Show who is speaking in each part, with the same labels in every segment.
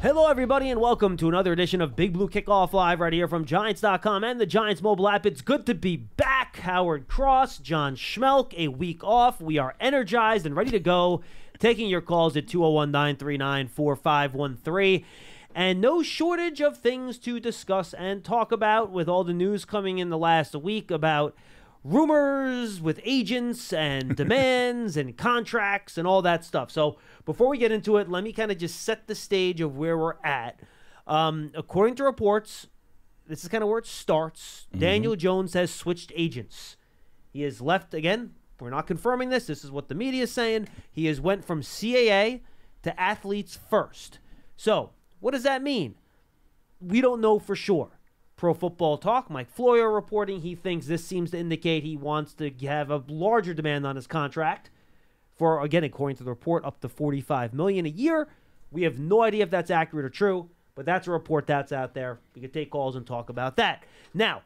Speaker 1: Hello, everybody, and welcome to another edition of Big Blue Kickoff Live right here from Giants.com and the Giants mobile app. It's good to be back. Howard Cross, John Schmeelk, a week off. We are energized and ready to go, taking your calls at 201-939-4513. And no shortage of things to discuss and talk about with all the news coming in the last week about rumors with agents and demands and contracts and all that stuff. So before we get into it, let me kind of just set the stage of where we're at. According to reports, this is kind of where it starts. Daniel Jones has switched agents. He has left, again, we're not confirming this. This is what the media is saying. He has went from CAA to Athletes First. So what does that mean? We don't know for sure. Pro Football Talk, Mike Floyer reporting he thinks this seems to indicate he wants to have a larger demand on his contract for, again, according to the report, up to $45 million a year. We have no idea if that's accurate or true, but that's a report that's out there. We can take calls and talk about that. Now,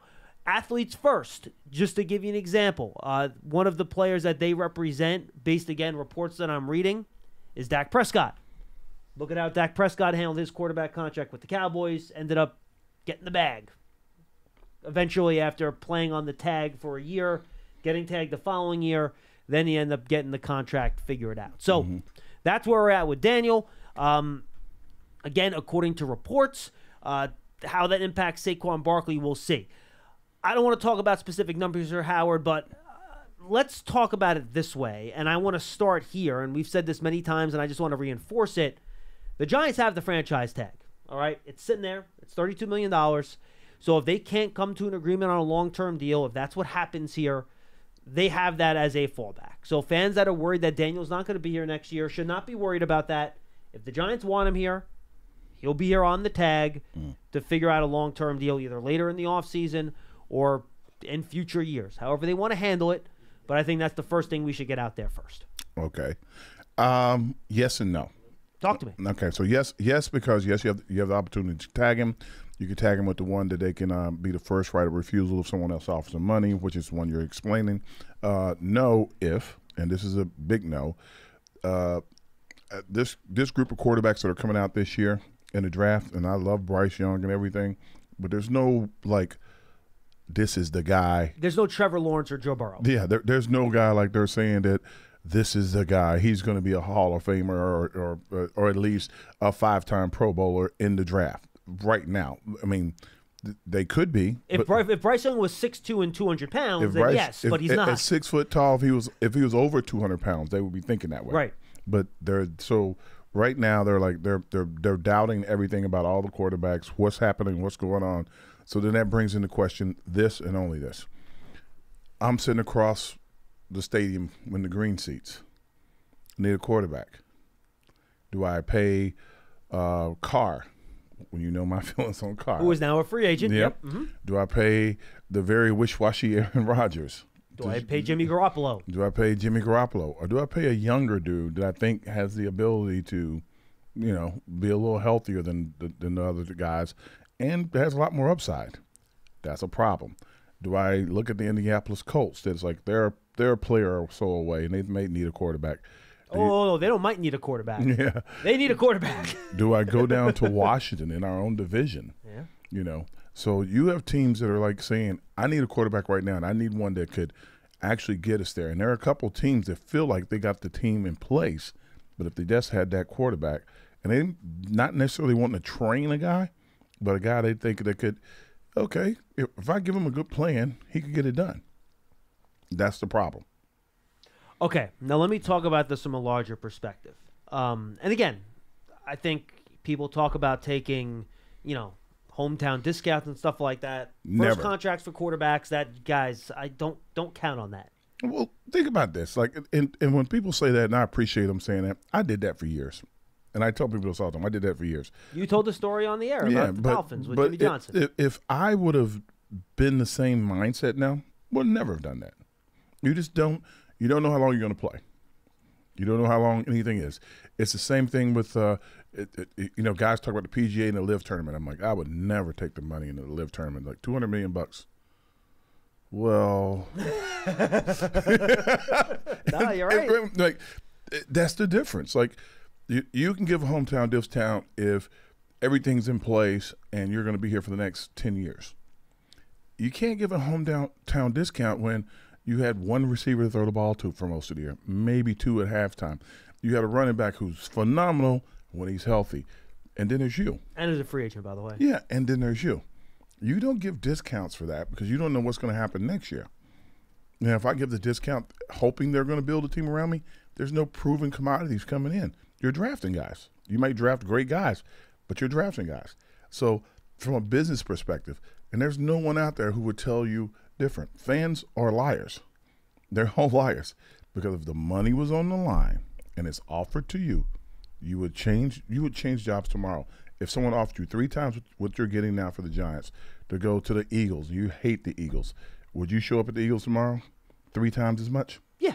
Speaker 1: Athletes First, just to give you an example, one of the players that they represent, based, again, reports that I'm reading, is Dak Prescott. Look at how Dak Prescott handled his quarterback contract with the Cowboys, ended up getting the bag. Eventually, after playing on the tag for a year, getting tagged the following year, then he ended up getting the contract figured out. So that's where we're at with Daniel. Again, according to reports, how that impacts Saquon Barkley, we'll see. I don't want to talk about specific numbers here, Howard, but let's talk about it this way. And I want to start here, and we've said this many times, and I just want to reinforce it. The Giants have the franchise tag, all right? It's sitting there. It's $32 million. So if they can't come to an agreement on a long-term deal, if that's what happens here, they have that as a fallback. So fans that are worried that Daniel's not going to be here next year should not be worried about that. If the Giants want him here, he'll be here on the tag to figure out a long-term deal either later in the offseason or in future years. However they want to handle it, but I think that's the first thing we should get out there first.
Speaker 2: Okay. Yes and no.
Speaker 1: Talk to me.
Speaker 2: Okay, so yes, because yes, you have the opportunity to tag him. You can tag him with the one that they can be the first right of refusal if someone else offers them money, which is the one you're explaining. No, if, and this is a big no, this group of quarterbacks that are coming out this year in the draft, and I love Bryce Young and everything, but there's no, like, this is the guy.
Speaker 1: There's no Trevor Lawrence or Joe Burrow.
Speaker 2: Yeah, there's no guy like they're saying that this is the guy. He's going to be a Hall of Famer or at least a 5-time Pro Bowler in the draft right now. I mean, they could be.
Speaker 1: If Bryce Young was 6'2" and 200 pounds, then yes, but he's not.
Speaker 2: At 6 foot tall, if he was over 200 pounds, they would be thinking that way.
Speaker 1: Right.
Speaker 2: But right now they're doubting everything about all the quarterbacks, what's happening, what's going on. So then that brings into question this and only this. I'm sitting across the stadium in the green seats. Need a quarterback. Do I pay Carr? When you know my feelings on Carr.
Speaker 1: Who is now a free agent. Yep.
Speaker 2: Do I pay the very wish-washy Aaron Rodgers?
Speaker 1: Do I pay Jimmy Garoppolo?
Speaker 2: Do I pay Jimmy Garoppolo? Or do I pay a younger dude that I think has the ability to, be a little healthier than the other guys and has a lot more upside? That's a problem. Do I look at the Indianapolis Colts? That's like they're a player or so away, and they may need a quarterback.
Speaker 1: They might need a quarterback.
Speaker 2: Yeah.
Speaker 1: They need a quarterback.
Speaker 2: Do I go down to Washington in our own division? Yeah. So you have teams that are like saying, I need a quarterback right now, and I need one that could actually get us there. And there are a couple teams that feel like they got the team in place, but if they just had that quarterback, and they not necessarily wanting to train a guy, but a guy they think that could, okay, if I give him a good plan, he could get it done. That's the problem.
Speaker 1: Okay, now let me talk about this from a larger perspective. And again, I think people talk about taking, hometown discounts and stuff like that.
Speaker 2: Never.
Speaker 1: First contracts for quarterbacks, guys, I don't count on that.
Speaker 2: Well, think about this. Like, and when people say that, and I appreciate them saying that, I did that for years. And I tell people this all the time. I did that for years.
Speaker 1: You told the story on the air about the Dolphins with Jimmy Johnson.
Speaker 2: If I would have been the same mindset now, would never have done that. You just don't. You don't know how long you're going to play. You don't know how long anything is. It's the same thing with, guys talk about the PGA and the LIV tournament. I'm like, I would never take the money in the LIV tournament, like $200 million. Well,
Speaker 1: no, you're right.
Speaker 2: Like, that's the difference. Like, you can give a hometown discount if everything's in place and you're going to be here for the next 10 years. You can't give a hometown discount when you had one receiver to throw the ball to for most of the year, maybe two at halftime. You had a running back who's phenomenal when he's healthy. And then there's you.
Speaker 1: And as a free agent, by the way.
Speaker 2: Yeah, and then there's you. You don't give discounts for that because you don't know what's going to happen next year. Now, if I give the discount hoping they're going to build a team around me, there's no proven commodities coming in. You're drafting guys. You might draft great guys, but you're drafting guys. So from a business perspective, and there's no one out there who would tell you different. Fans are liars. They're all liars because if the money was on the line and it's offered to you, you would change jobs tomorrow. If someone offered you 3 times what you're getting now for the Giants to go to the Eagles, you hate the Eagles, would you show up at the Eagles tomorrow 3 times as much?
Speaker 1: Yeah.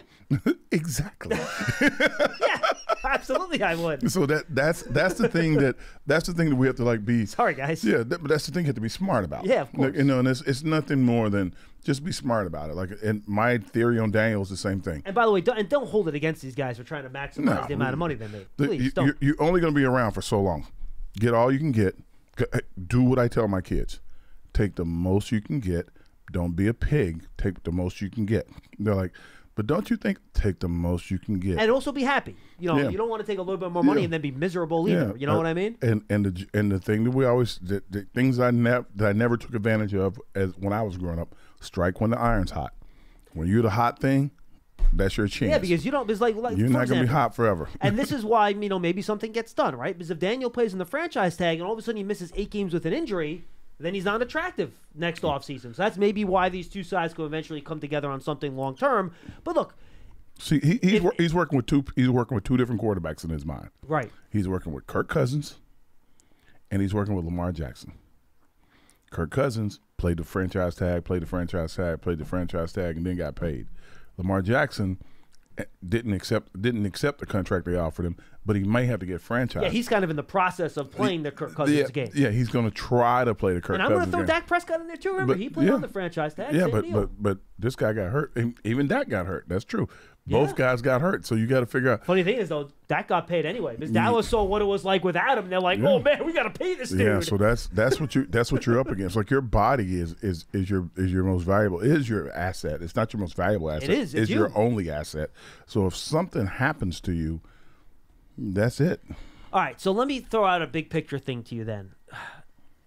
Speaker 2: Exactly.
Speaker 1: Yeah, absolutely I would.
Speaker 2: So that's the thing that we have to like be.
Speaker 1: Sorry, guys.
Speaker 2: Yeah, but that's the thing you have to be smart about.
Speaker 1: Yeah, of course.
Speaker 2: You know, and it's nothing more than just be smart about it. Like, and my theory on Daniel is the same thing.
Speaker 1: And by the way, don't hold it against these guys for trying to maximize the amount of money they make. Please don't.
Speaker 2: You're only going to be around for so long. Get all you can get. Do what I tell my kids. Take the most you can get. Don't be a pig. Take the most you can get. They're like, but don't you think take the most you can get
Speaker 1: and also be happy? You know, you don't want to take a little bit more money and then be miserable either. You know what I mean?
Speaker 2: And the thing that we always the things that I never took advantage of as when I was growing up. Strike when the iron's hot. When you're the hot thing, that's your chance.
Speaker 1: Yeah, because you don't. It's like
Speaker 2: you're not going to be hot forever.
Speaker 1: And this is why maybe something gets done, right? Because if Daniel plays in the franchise tag and all of a sudden he misses 8 games with an injury, then he's not attractive next offseason. So that's maybe why these two sides could eventually come together on something long term. But look,
Speaker 2: see, he's working with two different quarterbacks in his mind.
Speaker 1: Right.
Speaker 2: He's working with Kirk Cousins, and he's working with Lamar Jackson. Kirk Cousins played the franchise tag, and then got paid. Lamar Jackson didn't accept the contract they offered him, but he may have to get franchised.
Speaker 1: Yeah, he's kind of in the process of playing the Kirk Cousins game.
Speaker 2: Yeah, he's going to try to play the Kirk Cousins game.
Speaker 1: And I'm going to throw Dak Prescott in there too. Remember, he played on the franchise tag.
Speaker 2: Yeah, but this guy got hurt. Even Dak got hurt. That's true. Both guys got hurt, so you got to figure out.
Speaker 1: Funny thing is, though, Dak got paid anyway. Because Dallas saw what it was like without him. They're like, oh man, we got to pay this dude.
Speaker 2: Yeah, so that's what you're up against. Like your body is your most valuable, is your asset. It's not your most valuable asset.
Speaker 1: It is.
Speaker 2: It's your only asset. So if something happens to you, that's it.
Speaker 1: All right, so let me throw out a big picture thing to you then.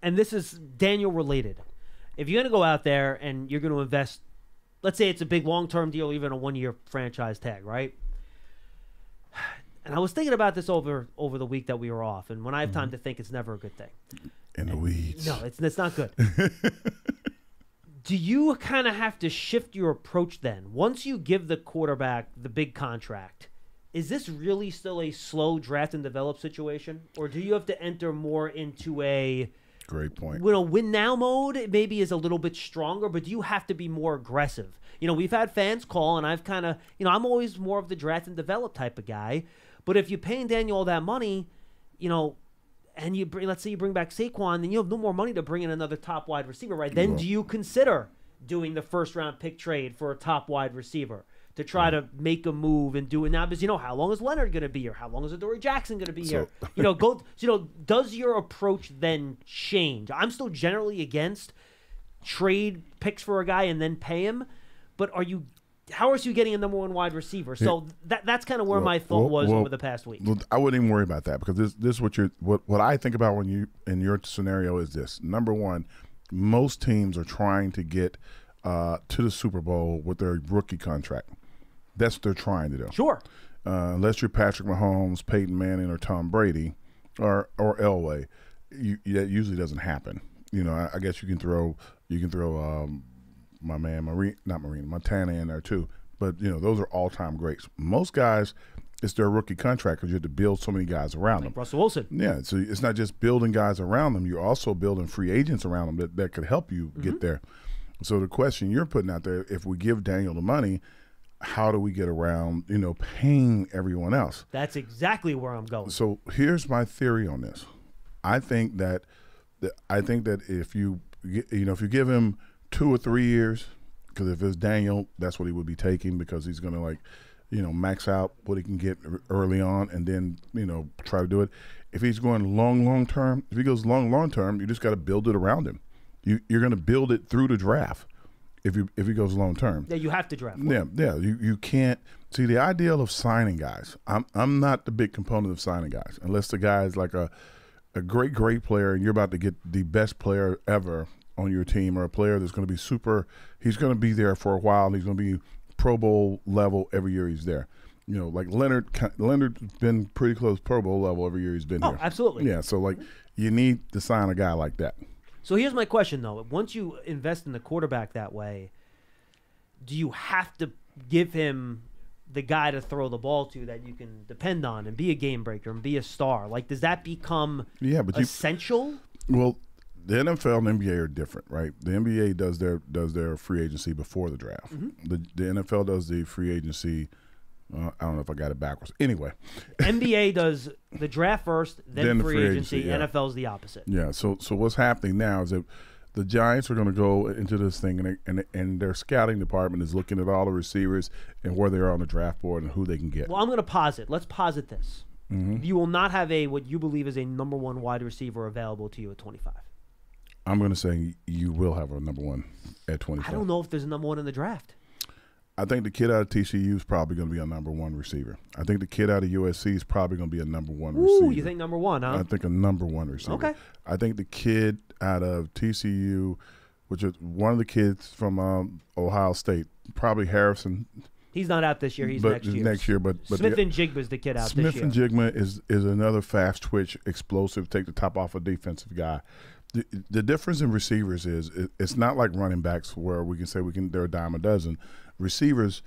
Speaker 1: And this is Daniel related. If you're going to go out there and you're going to invest, let's say it's a big long-term deal, even a 1-year franchise tag, right? And I was thinking about this over the week that we were off, and when I have time to think, it's never a good thing.
Speaker 2: In the weeds.
Speaker 1: No, it's not good. Do you kind of have to shift your approach then? Once you give the quarterback the big contract, is this really still a slow draft and develop situation? Or do you have to enter more into a
Speaker 2: great point.
Speaker 1: Win now mode maybe is a little bit stronger, but do you have to be more aggressive? We've had fans call, and I've kind of, I'm always more of the draft and develop type of guy. But if you're paying Daniel all that money, and let's say you bring back Saquon, then you have no more money to bring in another top wide receiver, right? Then do you consider doing the first round pick trade for a top wide receiver to try to make a move and do it now? Because how long is Leonard going to be here? How long is Adoree Jackson going to be here? Does your approach then change? I'm still generally against trade picks for a guy and then pay him, but how are you getting a number 1 wide receiver? So that's kind of where my thought was over the past week.
Speaker 2: Well, I wouldn't even worry about that because this is what I think about when you in your scenario is this. Number 1, most teams are trying to get to the Super Bowl with their rookie contract. That's what they're trying to do.
Speaker 1: Sure.
Speaker 2: Unless you're Patrick Mahomes, Peyton Manning, or Tom Brady, or Elway, that usually doesn't happen. I guess you can throw my man Montana in there too. But those are all-time greats. Most guys, it's their rookie contract because you have to build so many guys around them.
Speaker 1: Russell Wilson.
Speaker 2: Yeah, so it's not just building guys around them. You're also building free agents around them that could help you get there. So the question you're putting out there, if we give Daniel the money, how do we get around, paying everyone else?
Speaker 1: That's exactly where I'm going.
Speaker 2: So here's my theory on this. I think that if you give him 2 or 3 years, because if it's Daniel, that's what he would be taking because he's going to max out what he can get early on and then, try to do it. If he's going long term, if he goes long term, you just got to build it around him. You're going to build it through the draft if he goes long term.
Speaker 1: Yeah, you have to draft.
Speaker 2: Yeah. You can't see the ideal of signing guys. I'm not the big component of signing guys unless the guy is like a great player and you're about to get the best player ever on your team, or a player that's going to be super. He's going to be there for a while. And he's going to be Pro Bowl level every year he's there. Like Leonard's been pretty close Pro Bowl level every year he's been here.
Speaker 1: Oh, absolutely.
Speaker 2: Yeah, so like you need to sign a guy like that.
Speaker 1: So here's my question though: once you invest in the quarterback that way, do you have to give him the guy to throw the ball to that you can depend on and be a game breaker and be a star? Like, does that become essential?
Speaker 2: Well, the NFL and NBA are different, right? The NBA does their free agency before the draft. Mm-hmm. The NFL does the free agency. I don't know if I got it backwards. Anyway,
Speaker 1: NBA does the draft first, then free agency. Yeah. NFL's the opposite.
Speaker 2: Yeah. So what's happening now is that the Giants are going to go into this thing, and their scouting department is looking at all the receivers and where they are on the draft board and who they can get.
Speaker 1: Well, I'm going to posit. Let's posit this. Mm-hmm. You will not have what you believe is a number one wide receiver available to you at 25.
Speaker 2: I'm going to say you will have a number one at 25.
Speaker 1: I don't know if there's a number one in the draft.
Speaker 2: I think the kid out of TCU is probably going to be a number one receiver. I think the kid out of USC is probably going to be a number one receiver.
Speaker 1: Ooh, you think number one, huh?
Speaker 2: I think a number one receiver.
Speaker 1: Okay.
Speaker 2: I think the kid out of TCU, which is one of the kids from Ohio State, probably Harrison.
Speaker 1: He's not out this year. He's next year.
Speaker 2: But
Speaker 1: Smith and Jigba's the kid out this year.
Speaker 2: Smith and Jigba is another fast twitch, explosive, take the top off a defensive guy. The difference in receivers is it's not like running backs where we can say they're a dime a dozen. Receivers,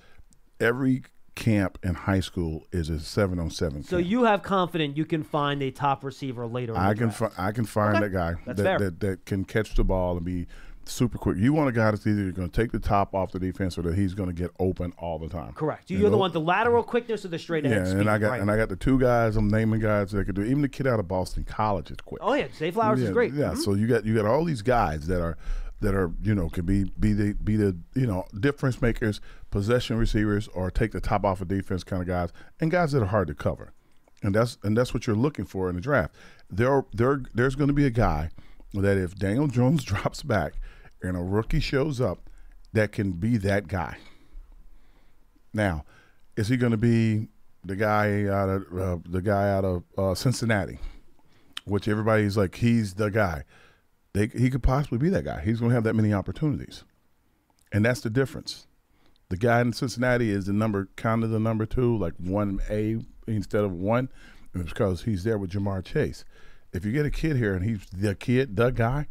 Speaker 2: every camp in high school is a 7-on-7
Speaker 1: So
Speaker 2: camp.
Speaker 1: You have confidence you can find a top receiver later.
Speaker 2: I can find that guy that can catch the ball and be super quick. You want a guy that's either going to take the top off the defense or that he's going to get open all the time.
Speaker 1: Correct. You're the one, the lateral quickness or the straight ahead speed.
Speaker 2: And I got the two guys. I'm naming guys that could do. Even the kid out of Boston College is quick.
Speaker 1: Oh yeah, Zay Flowers is great.
Speaker 2: Yeah. Mm-hmm. So you got all these guys that are can be the difference makers, possession receivers, or take the top off of defense kind of guys, and guys that are hard to cover. And that's what you're looking for in the draft. There's going to be a guy that if Daniel Jones drops back and a rookie shows up, that can be that guy. Now, is he going to be the guy out of Cincinnati, which everybody's like he's the guy? He could possibly be that guy. He's going to have that many opportunities, and that's the difference. The guy in Cincinnati is the number 2, like 1A instead of 1, and it's because he's there with Jamar Chase. If you get a kid here and he's the guy,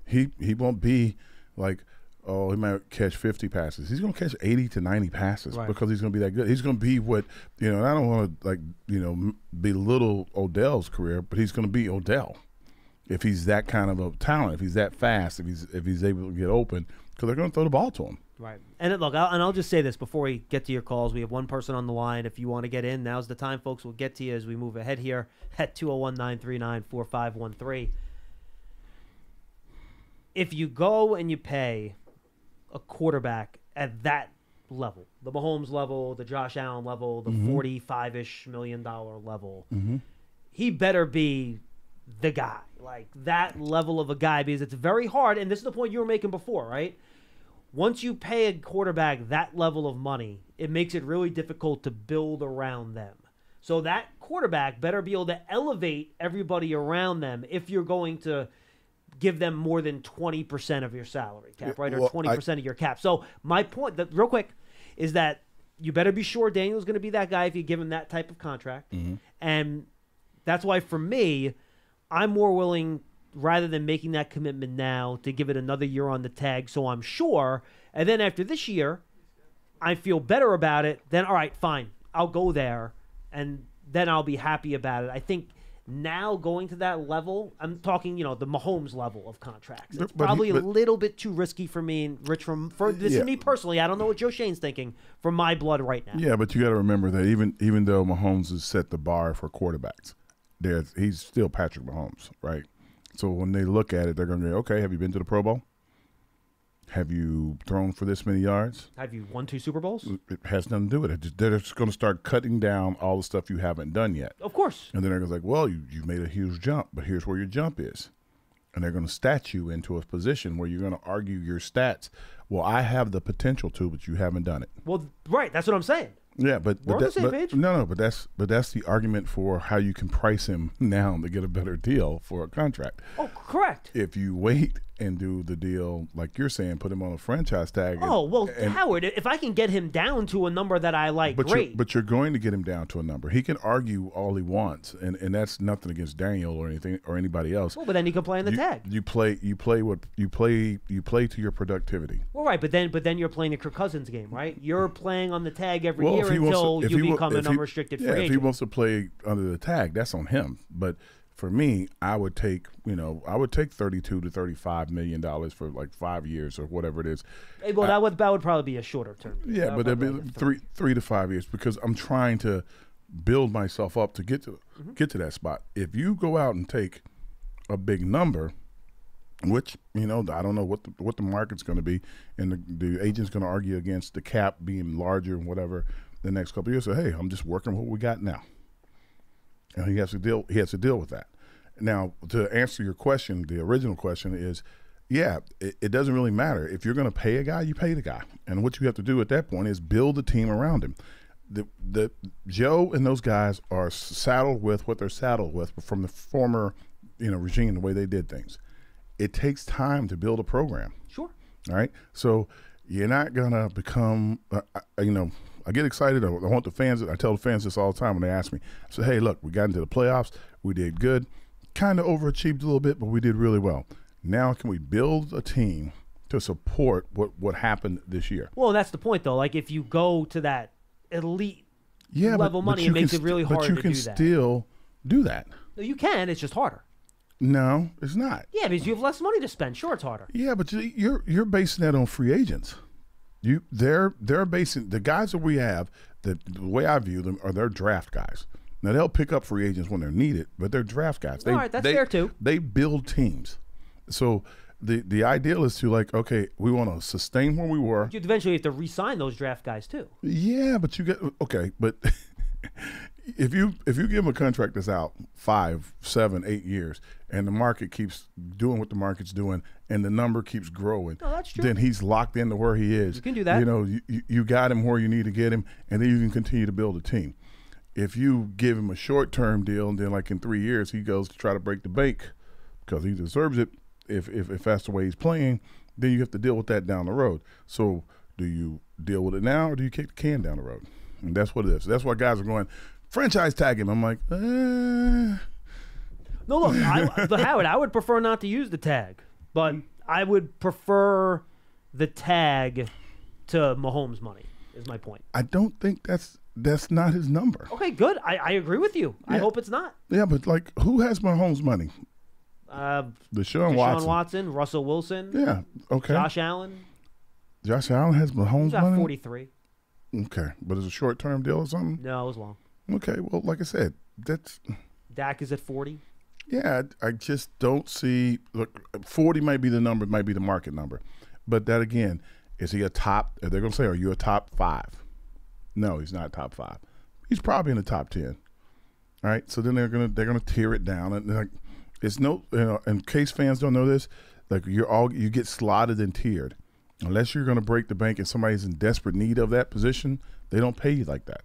Speaker 2: he won't be like, he might catch 50 passes. He's going to catch 80 to 90 passes because he's going to be that good. He's going to be what, and I don't want to belittle Odell's career, but he's going to be Odell if he's that kind of a talent, if he's that fast, if he's able to get open, because they're going to throw the ball to him.
Speaker 1: Right. And look, I'll just say this before we get to your calls. We have one person on the line. If you want to get in, now's the time, folks. We'll get to you as we move ahead here at 201-939-4513. If you go and you pay a quarterback at that level, the Mahomes level, the Josh Allen level, the $45-ish million level, he better be the guy, like that level of a guy, because it's very hard. And this is the point you were making before, right? Once you pay a quarterback that level of money, it makes it really difficult to build around them. So that quarterback better be able to elevate everybody around them if you're going to give them more than 20% of your salary cap, right? Or 20% of your cap. So my point, real quick, is that you better be sure Daniel's going to be that guy if you give him that type of contract. And that's why, for me, I'm more willing, rather than making that commitment now, to give it another year on the tag so I'm sure. And then after this year, I feel better about it. Then, all right, fine, I'll go there, and then I'll be happy about it. I think now going to that level, I'm talking, the Mahomes level of contracts. It's probably a little bit too risky for me, and Rich, this is me personally. I don't know what Joe Shane's thinking for my blood right now.
Speaker 2: Yeah, but you got to remember that even though Mahomes has set the bar for quarterbacks, he's still Patrick Mahomes, right? So when they look at it, they're going to go, okay, have you been to the Pro Bowl? Have you thrown for this many yards?
Speaker 1: Have you won 2 Super Bowls?
Speaker 2: It has nothing to do with it. They're just going to start cutting down all the stuff you haven't done yet.
Speaker 1: Of course.
Speaker 2: And then they're going to be like, well, you made a huge jump, but here's where your jump is. And they're going to stat you into a position where you're going to argue your stats. Well, I have the potential to, but you haven't done it.
Speaker 1: Well, right. That's what I'm saying.
Speaker 2: Yeah, but
Speaker 1: We're on the same page.
Speaker 2: No, but that's the argument for how you can price him now to get a better deal for a contract.
Speaker 1: Oh, correct.
Speaker 2: If you wait and do the deal like you're saying, put him on a franchise tag.
Speaker 1: Howard, if I can get him down to a number that I like, great.
Speaker 2: But you're going to get him down to a number. He can argue all he wants, and that's nothing against Daniel or anything or anybody else.
Speaker 1: Well, but then he can play on the tag.
Speaker 2: You play to your productivity.
Speaker 1: Well, right, but then you're playing the Kirk Cousins game, right? You're playing on the tag every year until you become an unrestricted free agent.
Speaker 2: If he wants to play under the tag, that's on him. But for me, I would take $32 to $35 million for like 5 years or whatever it is.
Speaker 1: Well, that would probably be a shorter term.
Speaker 2: Yeah, but it'd be three to 5 years because I'm trying to build myself up to get to that spot. If you go out and take a big number, which I don't know what the market's going to be, and the agent's going to argue against the cap being larger and whatever the next couple of years. So hey, I'm just working with what we got now, and he has to deal with that. Now, to answer your question, the original question is, yeah, it doesn't really matter. If you're going to pay a guy, you pay the guy. And what you have to do at that point is build a team around him. The Joe and those guys are saddled with what they're saddled with from the former regime, the way they did things. It takes time to build a program.
Speaker 1: Sure.
Speaker 2: All right? So you're not going to become, I get excited. I want the fans. I tell the fans this all the time when they ask me. I say, hey, look, we got into the playoffs. We did good. Kind of overachieved a little bit, but we did really well. Now can we build a team to support what happened this year?
Speaker 1: Well, that's the point, though. Like, if you go to that elite level money, it makes it really hard to do that.
Speaker 2: But you can still do that.
Speaker 1: You can. It's just harder.
Speaker 2: No, it's not.
Speaker 1: Yeah, because you have less money to spend. Sure, it's harder.
Speaker 2: Yeah, but you're basing that on free agents. They're basing the guys that we have. The way I view them are they're draft guys. Now, they'll pick up free agents when they're needed, but they're draft guys.
Speaker 1: All right, that's fair, too.
Speaker 2: They build teams. So the ideal is to, like, okay, we want to sustain where we were.
Speaker 1: You'd eventually have to re-sign those draft guys, too.
Speaker 2: Yeah, but but if you give them a contract that's out 5, 7, 8 years, and the market keeps doing what the market's doing, and the number keeps growing,
Speaker 1: that's true.
Speaker 2: Then he's locked into where he is.
Speaker 1: You can do that.
Speaker 2: You got him where you need to get him, and then you can continue to build a team. If you give him a short-term deal and then like in 3 years he goes to try to break the bank because he deserves it, if that's the way he's playing, then you have to deal with that down the road. So do you deal with it now or do you kick the can down the road? And that's what it is. That's why guys are going, franchise tag him. I'm like, No,
Speaker 1: look, Howard, I would prefer not to use the tag, but I would prefer the tag to Mahomes' money is my point.
Speaker 2: I don't think that's not his number.
Speaker 1: Okay, good. I agree with you. Yeah. I hope it's not.
Speaker 2: Yeah, but like, who has Mahomes' money? Deshaun
Speaker 1: Watson, Russell Wilson.
Speaker 2: Yeah, okay.
Speaker 1: Josh Allen.
Speaker 2: Josh Allen has Mahomes' money?
Speaker 1: 43.
Speaker 2: Okay, but it's a short-term deal or something?
Speaker 1: No, it was long.
Speaker 2: Okay, well, like I said, that's...
Speaker 1: Dak is at 40.
Speaker 2: Yeah, I just don't see... Look, 40 might be the number, might be the market number. But that, again, is he a top... They're going to say, are you a top 5? No, he's not top 5. He's probably in the top 10. All right, so then they're gonna tear it down, and like, it's no, in case fans don't know this, like you get slotted and tiered. Unless you're gonna break the bank and somebody's in desperate need of that position, they don't pay you like that.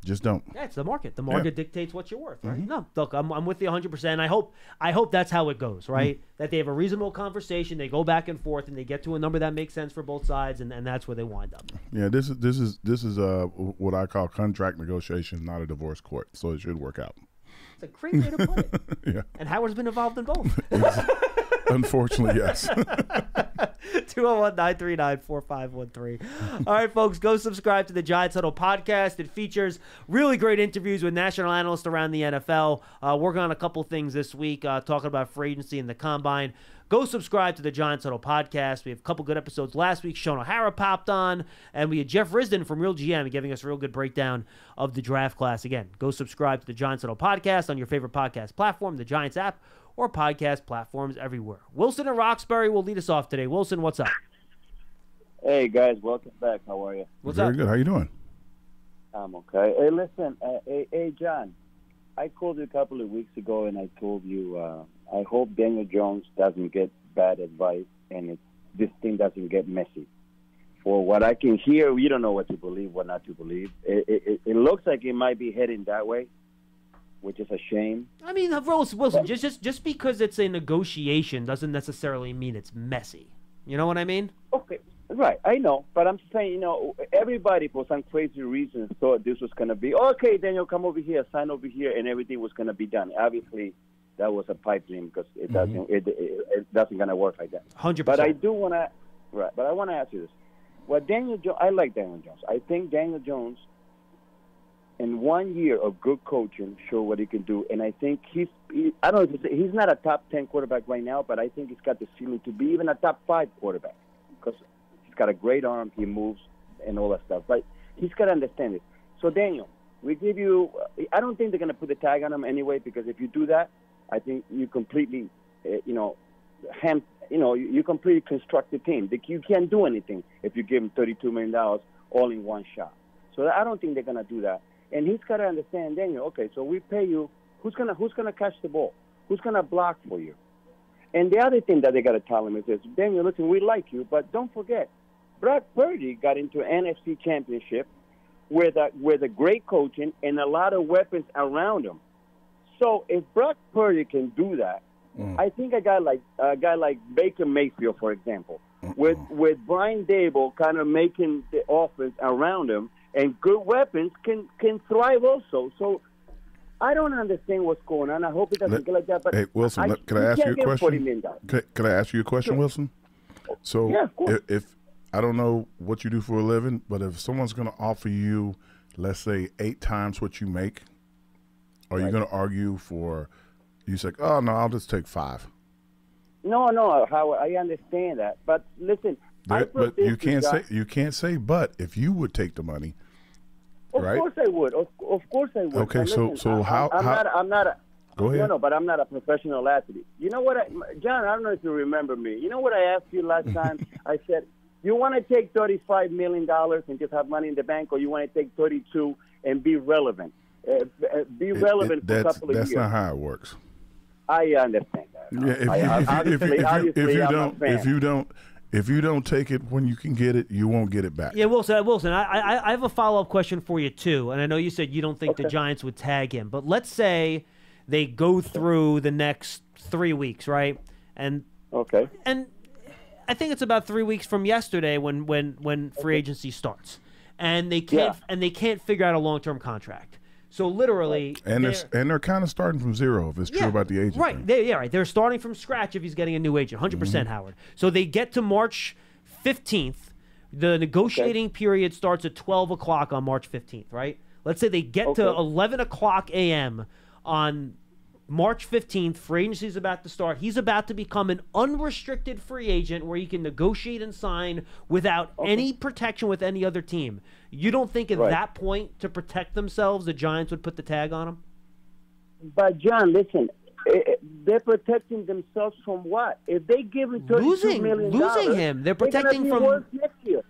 Speaker 2: Just don't.
Speaker 1: Yeah, it's the market. The market dictates what you're worth, right? Mm-hmm. No, look, I'm with you 100%. I hope that's how it goes, right? Mm-hmm. That they have a reasonable conversation, they go back and forth, and they get to a number that makes sense for both sides, and that's where they wind up.
Speaker 2: Yeah, this is what I call contract negotiations, not a divorce court. So it should work out.
Speaker 1: It's a great way to put it.
Speaker 2: Yeah.
Speaker 1: And Howard's been involved in both.
Speaker 2: Unfortunately, yes.
Speaker 1: 201-939-4513. All right, folks, go subscribe to the Giants Huddle podcast. It features really great interviews with national analysts around the NFL. Working on a couple things this week, talking about free agency and the combine. Go subscribe to the Giants Huddle podcast. We have a couple good episodes last week. Sean O'Hara popped on, and we had Jeff Risdon from Real GM giving us a real good breakdown of the draft class. Again, go subscribe to the Giants Huddle podcast on your favorite podcast platform, the Giants app, or podcast platforms everywhere. Wilson and Roxbury will lead us off today. Wilson, what's up?
Speaker 3: Hey, guys. Welcome back. How are you?
Speaker 1: What's
Speaker 2: Very
Speaker 1: up?
Speaker 2: good. How you doing?
Speaker 3: I'm okay. Hey, listen. Hey, John. I called you a couple of weeks ago, and I told you I hope Daniel Jones doesn't get bad advice and this thing doesn't get messy. For what I can hear, you don't know what to believe, what not to believe. It looks like it might be heading that way, which is a shame.
Speaker 1: I mean, Wilson, just because it's a negotiation doesn't necessarily mean it's messy. You know what I mean?
Speaker 3: Okay, right. I know, but I'm saying, everybody for some crazy reason thought this was going to be, okay, Daniel, come over here, sign over here, and everything was going to be done. Obviously, that was a pipe dream because it doesn't going to work like that.
Speaker 1: 100%.
Speaker 3: But I do want to, right? But I want to ask you this: I like Daniel Jones. I think Daniel Jones, in 1 year of good coaching, showed what he can do, and I think I don't know if he's not a top 10 quarterback right now, but I think he's got the ceiling to be even a top 5 quarterback because he's got a great arm, he moves, and all that stuff. But he's got to understand it. So Daniel, we give you. I don't think they're going to put the tag on him anyway because if you do that, I think you completely, you completely construct the team. You can't do anything if you give him $32 million all in one shot. So I don't think they're going to do that. And he's got to understand, Daniel, okay, so we pay you. Who's gonna catch the ball? Who's going to block for you? And the other thing that they got to tell him is this: Daniel, listen, we like you, but don't forget, Brock Purdy got into an NFC championship with a great coaching and a lot of weapons around him. So if Brock Purdy can do that, I think a guy like Baker Mayfield, for example, with Brian Dable kind of making the offense around him and good weapons can thrive also. So I don't understand what's going on. I hope it doesn't get like that. But
Speaker 2: hey, Wilson, can I ask you a question? Can I ask you a question, sure. Wilson? So
Speaker 3: yeah,
Speaker 2: if I don't know what you do for a living, but if someone's going to offer you, let's say, 8 times what you make, are you going to argue for? You say, "Oh no, I'll just take 5."
Speaker 3: No, Howard, I understand that, but listen,
Speaker 2: but you can't say. But if you would take the money, right?
Speaker 3: Of course I would. Of course I would.
Speaker 2: Okay, listen, so how?
Speaker 3: I'm not a.
Speaker 2: Go ahead.
Speaker 3: No, but I'm not a professional athlete. You know what, John? I don't know if you remember me. You know what I asked you last time? I said, "You want to take $35 million and just have money in the bank, or you want to take 32 and be relevant?" Be relevant for a couple of years.
Speaker 2: That's not how it works.
Speaker 3: I understand that.
Speaker 2: If you don't take it when you can get it, you won't get it back.
Speaker 1: Yeah, Wilson, I have a follow-up question for you too. And I know you said you don't think the Giants would tag him, but let's say they go through the next 3 weeks, right? And I think it's about 3 weeks from yesterday when free agency starts, and they can't figure out a long-term contract. So literally,
Speaker 2: and they're kind of starting from zero if it's true about the agent.
Speaker 1: Right, right. They're starting from scratch if he's getting a new agent, 100%, Howard. So they get to March 15th. The negotiating period starts at 12 o'clock on March 15th, right? Let's say they get to 11 o'clock a.m. on March 15th. Free agency is about to start. He's about to become an unrestricted free agent where he can negotiate and sign without any protection with any other team. You don't think at that point, to protect themselves, the Giants would put the tag on him?
Speaker 3: But, John, listen, they're protecting themselves from what? If they give him $32 million,
Speaker 1: losing him. They're protecting from
Speaker 3: worse next year.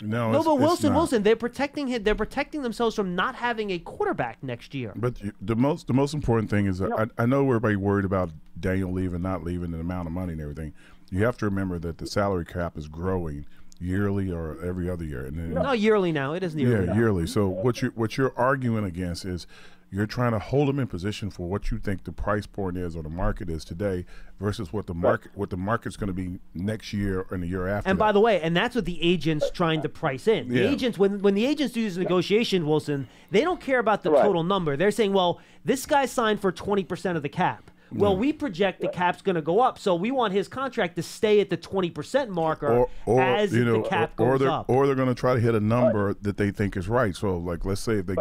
Speaker 2: No,
Speaker 1: but Wilson, they're protecting him. They're protecting themselves from not having a quarterback next year.
Speaker 2: But the most important thing is that I know everybody worried about Daniel leaving, not leaving, and the amount of money and everything. You have to remember that the salary cap is growing yearly or every other year. And
Speaker 1: no, yearly now. It isn't yearly.
Speaker 2: Yeah, yearly. So what you're arguing against is you're trying to hold them in position for what you think the price point is or the market is today versus what the market's going to be next year and the year after.
Speaker 1: And by the way, and that's what the agents trying to price in. The agents, when the agents do this negotiation, Wilson, they don't care about the total number. They're saying, well, this guy signed for 20% of the cap. Well, we project the cap's going to go up, so we want his contract to stay at the 20% marker as the cap goes up.
Speaker 2: Or they're going to try to hit a number that they think is right. So, like, let's say if they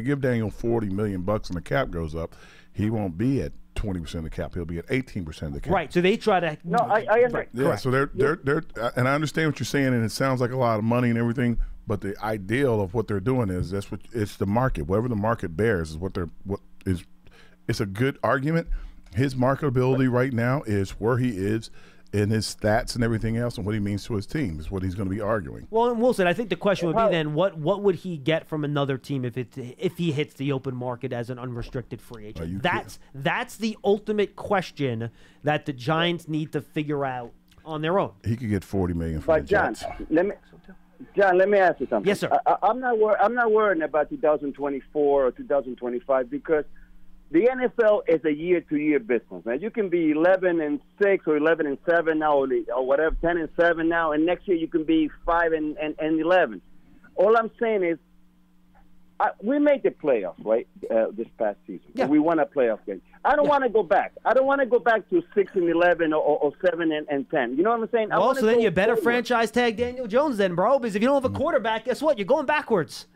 Speaker 2: give Daniel $40 million and the cap goes up, he won't be at 20% of the cap. He'll be at 18% of the cap.
Speaker 1: Right. So they try to.
Speaker 3: No, I understand.
Speaker 2: Yeah. So they're and I understand what you're saying, and it sounds like a lot of money and everything. But the ideal of what they're doing is it's the market. Whatever the market bears is what is. It's a good argument. His marketability right now is where he is in his stats and everything else, and what he means to his team is what he's going to be arguing.
Speaker 1: Well, and Wilson, I think the question would be then, what would he get from another team if he hits the open market as an unrestricted free agent? That's the ultimate question that the Giants need to figure out on their own.
Speaker 2: He could get $40 million from the Jets.
Speaker 3: John, let me ask you something.
Speaker 1: Yes, sir.
Speaker 3: I'm not worrying about 2024 or 2025 because the NFL is a year-to-year business, man. You can be 11-6 or 11-7 now, or whatever, 10-7 now, and next year you can be 5-11. All I'm saying is, we made the playoffs, right? This past season,
Speaker 1: yeah.
Speaker 3: We won a playoff game. I don't want to go back. I don't want to go back to 6-11 or 7-10. You know what I'm saying?
Speaker 1: Well, so then you better franchise tag Daniel Jones, then, bro. Because if you don't have a quarterback, guess what? You're going backwards.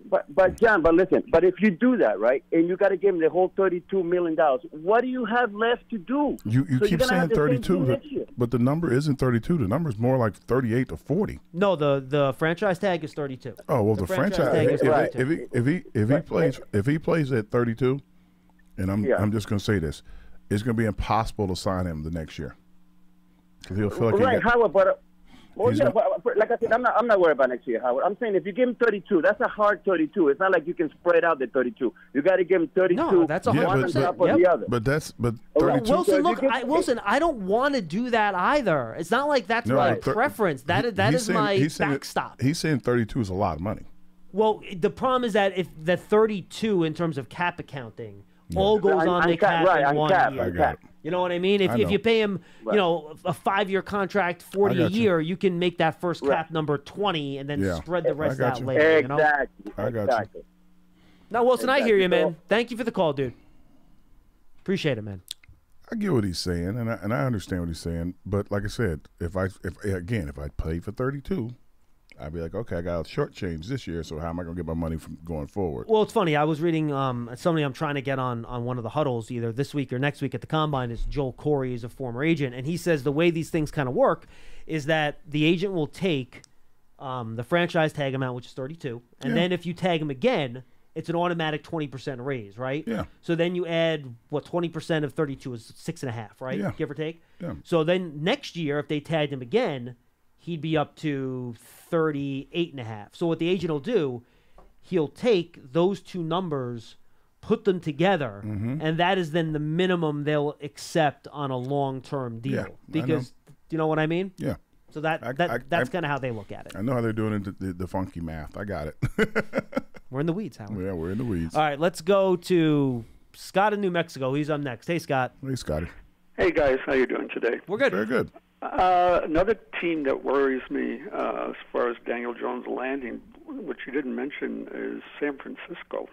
Speaker 3: But John, listen. But if you do that, right, and you got to give him the whole $32 million, what do you have left to do?
Speaker 2: You keep saying 32, but the number isn't 32. The number is more like 38 to 40.
Speaker 1: No, the franchise tag is 32.
Speaker 2: Oh well, the franchise tag is
Speaker 3: right.
Speaker 2: If he plays at 32, and I'm just going to say this, it's going to be impossible to sign him the next year because he'll feel like
Speaker 3: Howard, like I said, I'm not worried about next year, Howard. I'm saying if you give him 32, that's a hard 32. It's not like you can spread out the 32. You got to give him 32.
Speaker 1: No, that's 100%.
Speaker 3: One on top of the other.
Speaker 2: But 32.
Speaker 1: Wilson, look, I don't want to do that either. It's not like that's my preference. That is my backstop.
Speaker 2: He's saying 32 is a lot of money.
Speaker 1: Well, the problem is that if the 32 in terms of cap accounting all goes on the cap in 1 year.
Speaker 2: I got it.
Speaker 1: You know what I mean? If you pay him, a 5-year contract, 40 a year, you can make that first cap number 20 and then spread the rest out later.
Speaker 3: Exactly.
Speaker 2: I got you.
Speaker 1: Now, Wilson, I hear you, man. Thank you for the call, dude. Appreciate it, man.
Speaker 2: I get what he's saying, and I understand what he's saying. But like I said, if I play for 32, I'd be like, okay, I got to shortchange this year, so how am I going to get my money from going forward?
Speaker 1: Well, it's funny. I was reading somebody I'm trying to get on one of the huddles either this week or next week at the Combine is Joel Corey, is a former agent, and he says the way these things kind of work is that the agent will take the franchise tag amount, which is 32, and then if you tag him again, it's an automatic 20% raise, right?
Speaker 2: Yeah.
Speaker 1: So then you add, 20% of 32 is 6.5, right?
Speaker 2: Yeah.
Speaker 1: Give or take?
Speaker 2: Yeah.
Speaker 1: So then next year, if they tagged him again, he'd be up to 38.5. So what the agent will do, he'll take those two numbers, put them together, and that is then the minimum they'll accept on a long-term deal.
Speaker 2: Yeah,
Speaker 1: because, you know what I mean?
Speaker 2: Yeah.
Speaker 1: So that's kind of how they look at it.
Speaker 2: I know how they're doing it, the funky math. I got it.
Speaker 1: We're in the weeds, Howard.
Speaker 2: Yeah, we're in the weeds.
Speaker 1: All right, let's go to Scott in New Mexico. He's up next. Hey, Scott.
Speaker 2: Hey, Scotty.
Speaker 4: Hey, guys. How you doing today?
Speaker 1: We're good.
Speaker 2: Very good.
Speaker 4: Another team that worries me as far as Daniel Jones landing, which you didn't mention, is San Francisco.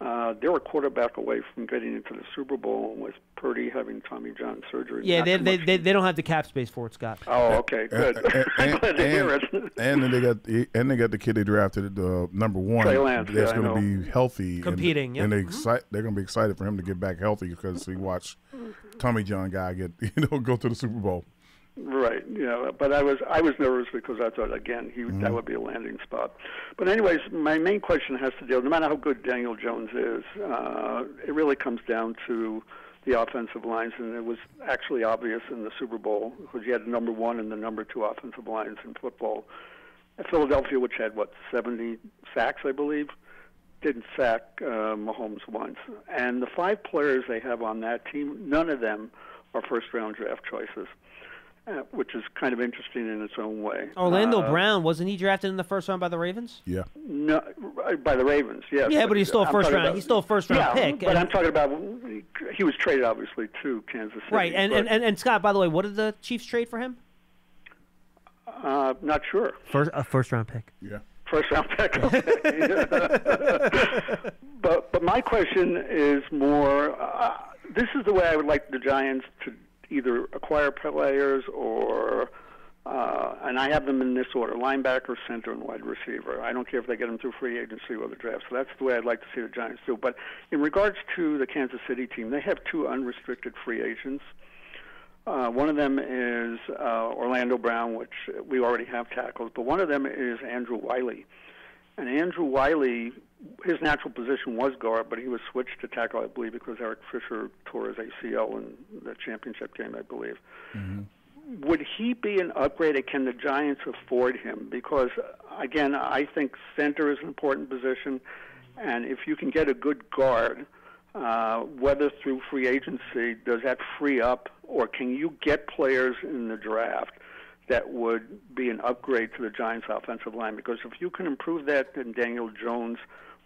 Speaker 4: They're a quarterback away from getting into the Super Bowl with Purdy having Tommy John surgery.
Speaker 1: Yeah, they don't have the cap space for it, Scott.
Speaker 4: Oh, okay, good. I'm glad to hear it.
Speaker 2: And then they got the kid they drafted, number 1.
Speaker 4: Trey Lance,
Speaker 2: that's going to be healthy,
Speaker 1: competing.
Speaker 2: And they're going to be excited for him to get back healthy because he watched Tommy John guy go to the Super Bowl.
Speaker 4: Right, yeah, but I was nervous because I thought again that would be a landing spot. But anyways, my main question has to deal. No matter how good Daniel Jones is, it really comes down to the offensive lines, and it was actually obvious in the Super Bowl because you had the number 1 and the number 2 offensive lines in football. Philadelphia, which had 70 sacks, I believe, didn't sack Mahomes once, and the 5 players they have on that team, none of them are first-round draft choices. Which is kind of interesting in its own way.
Speaker 1: Orlando Brown, wasn't he drafted in the first round by the Ravens?
Speaker 2: Yeah.
Speaker 4: No, by the Ravens, yes.
Speaker 1: Yeah, but he's still a first round. He's still a first round pick.
Speaker 4: But I'm talking about he was traded obviously to Kansas City.
Speaker 1: Right, and Scott, by the way, what did the Chiefs trade for him?
Speaker 4: Not sure.
Speaker 1: A first round pick.
Speaker 2: Yeah.
Speaker 4: First round pick. Okay. But my question is more. This is the way I would like the Giants to either acquire players or, and I have them in this order, linebacker, center, and wide receiver. I don't care if they get them through free agency or the draft. So that's the way I'd like to see the Giants do. But in regards to the Kansas City team, they have 2 unrestricted free agents. One of them is Orlando Brown, which we already have tackles, but one of them is Andrew Wiley. And Andrew Wiley, his natural position was guard, but he was switched to tackle, I believe, because Eric Fisher tore his ACL in the championship game, I believe. Mm-hmm. Would he be an upgrade, or can the Giants afford him? Because, again, I think center is an important position, and if you can get a good guard, whether through free agency, does that free up, or can you get players in the draft that would be an upgrade to the Giants' offensive line? Because if you can improve that, then Daniel Jones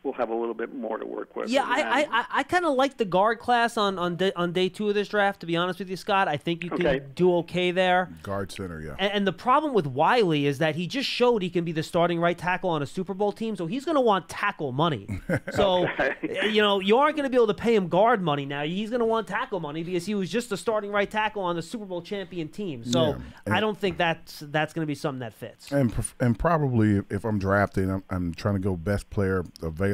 Speaker 4: will have a little bit more to work with.
Speaker 1: Yeah, I kind of like the guard class on day 2 of this draft, to be honest with you, Scott. I think you can do okay there.
Speaker 2: Guard center, yeah.
Speaker 1: And the problem with Wiley is that he just showed he can be the starting right tackle on a Super Bowl team, so he's going to want tackle money. So, you aren't going to be able to pay him guard money now. He's going to want tackle money because he was just the starting right tackle on the Super Bowl champion team. So I don't think that's going to be something that fits.
Speaker 2: And probably if I'm drafting, I'm trying to go best player available.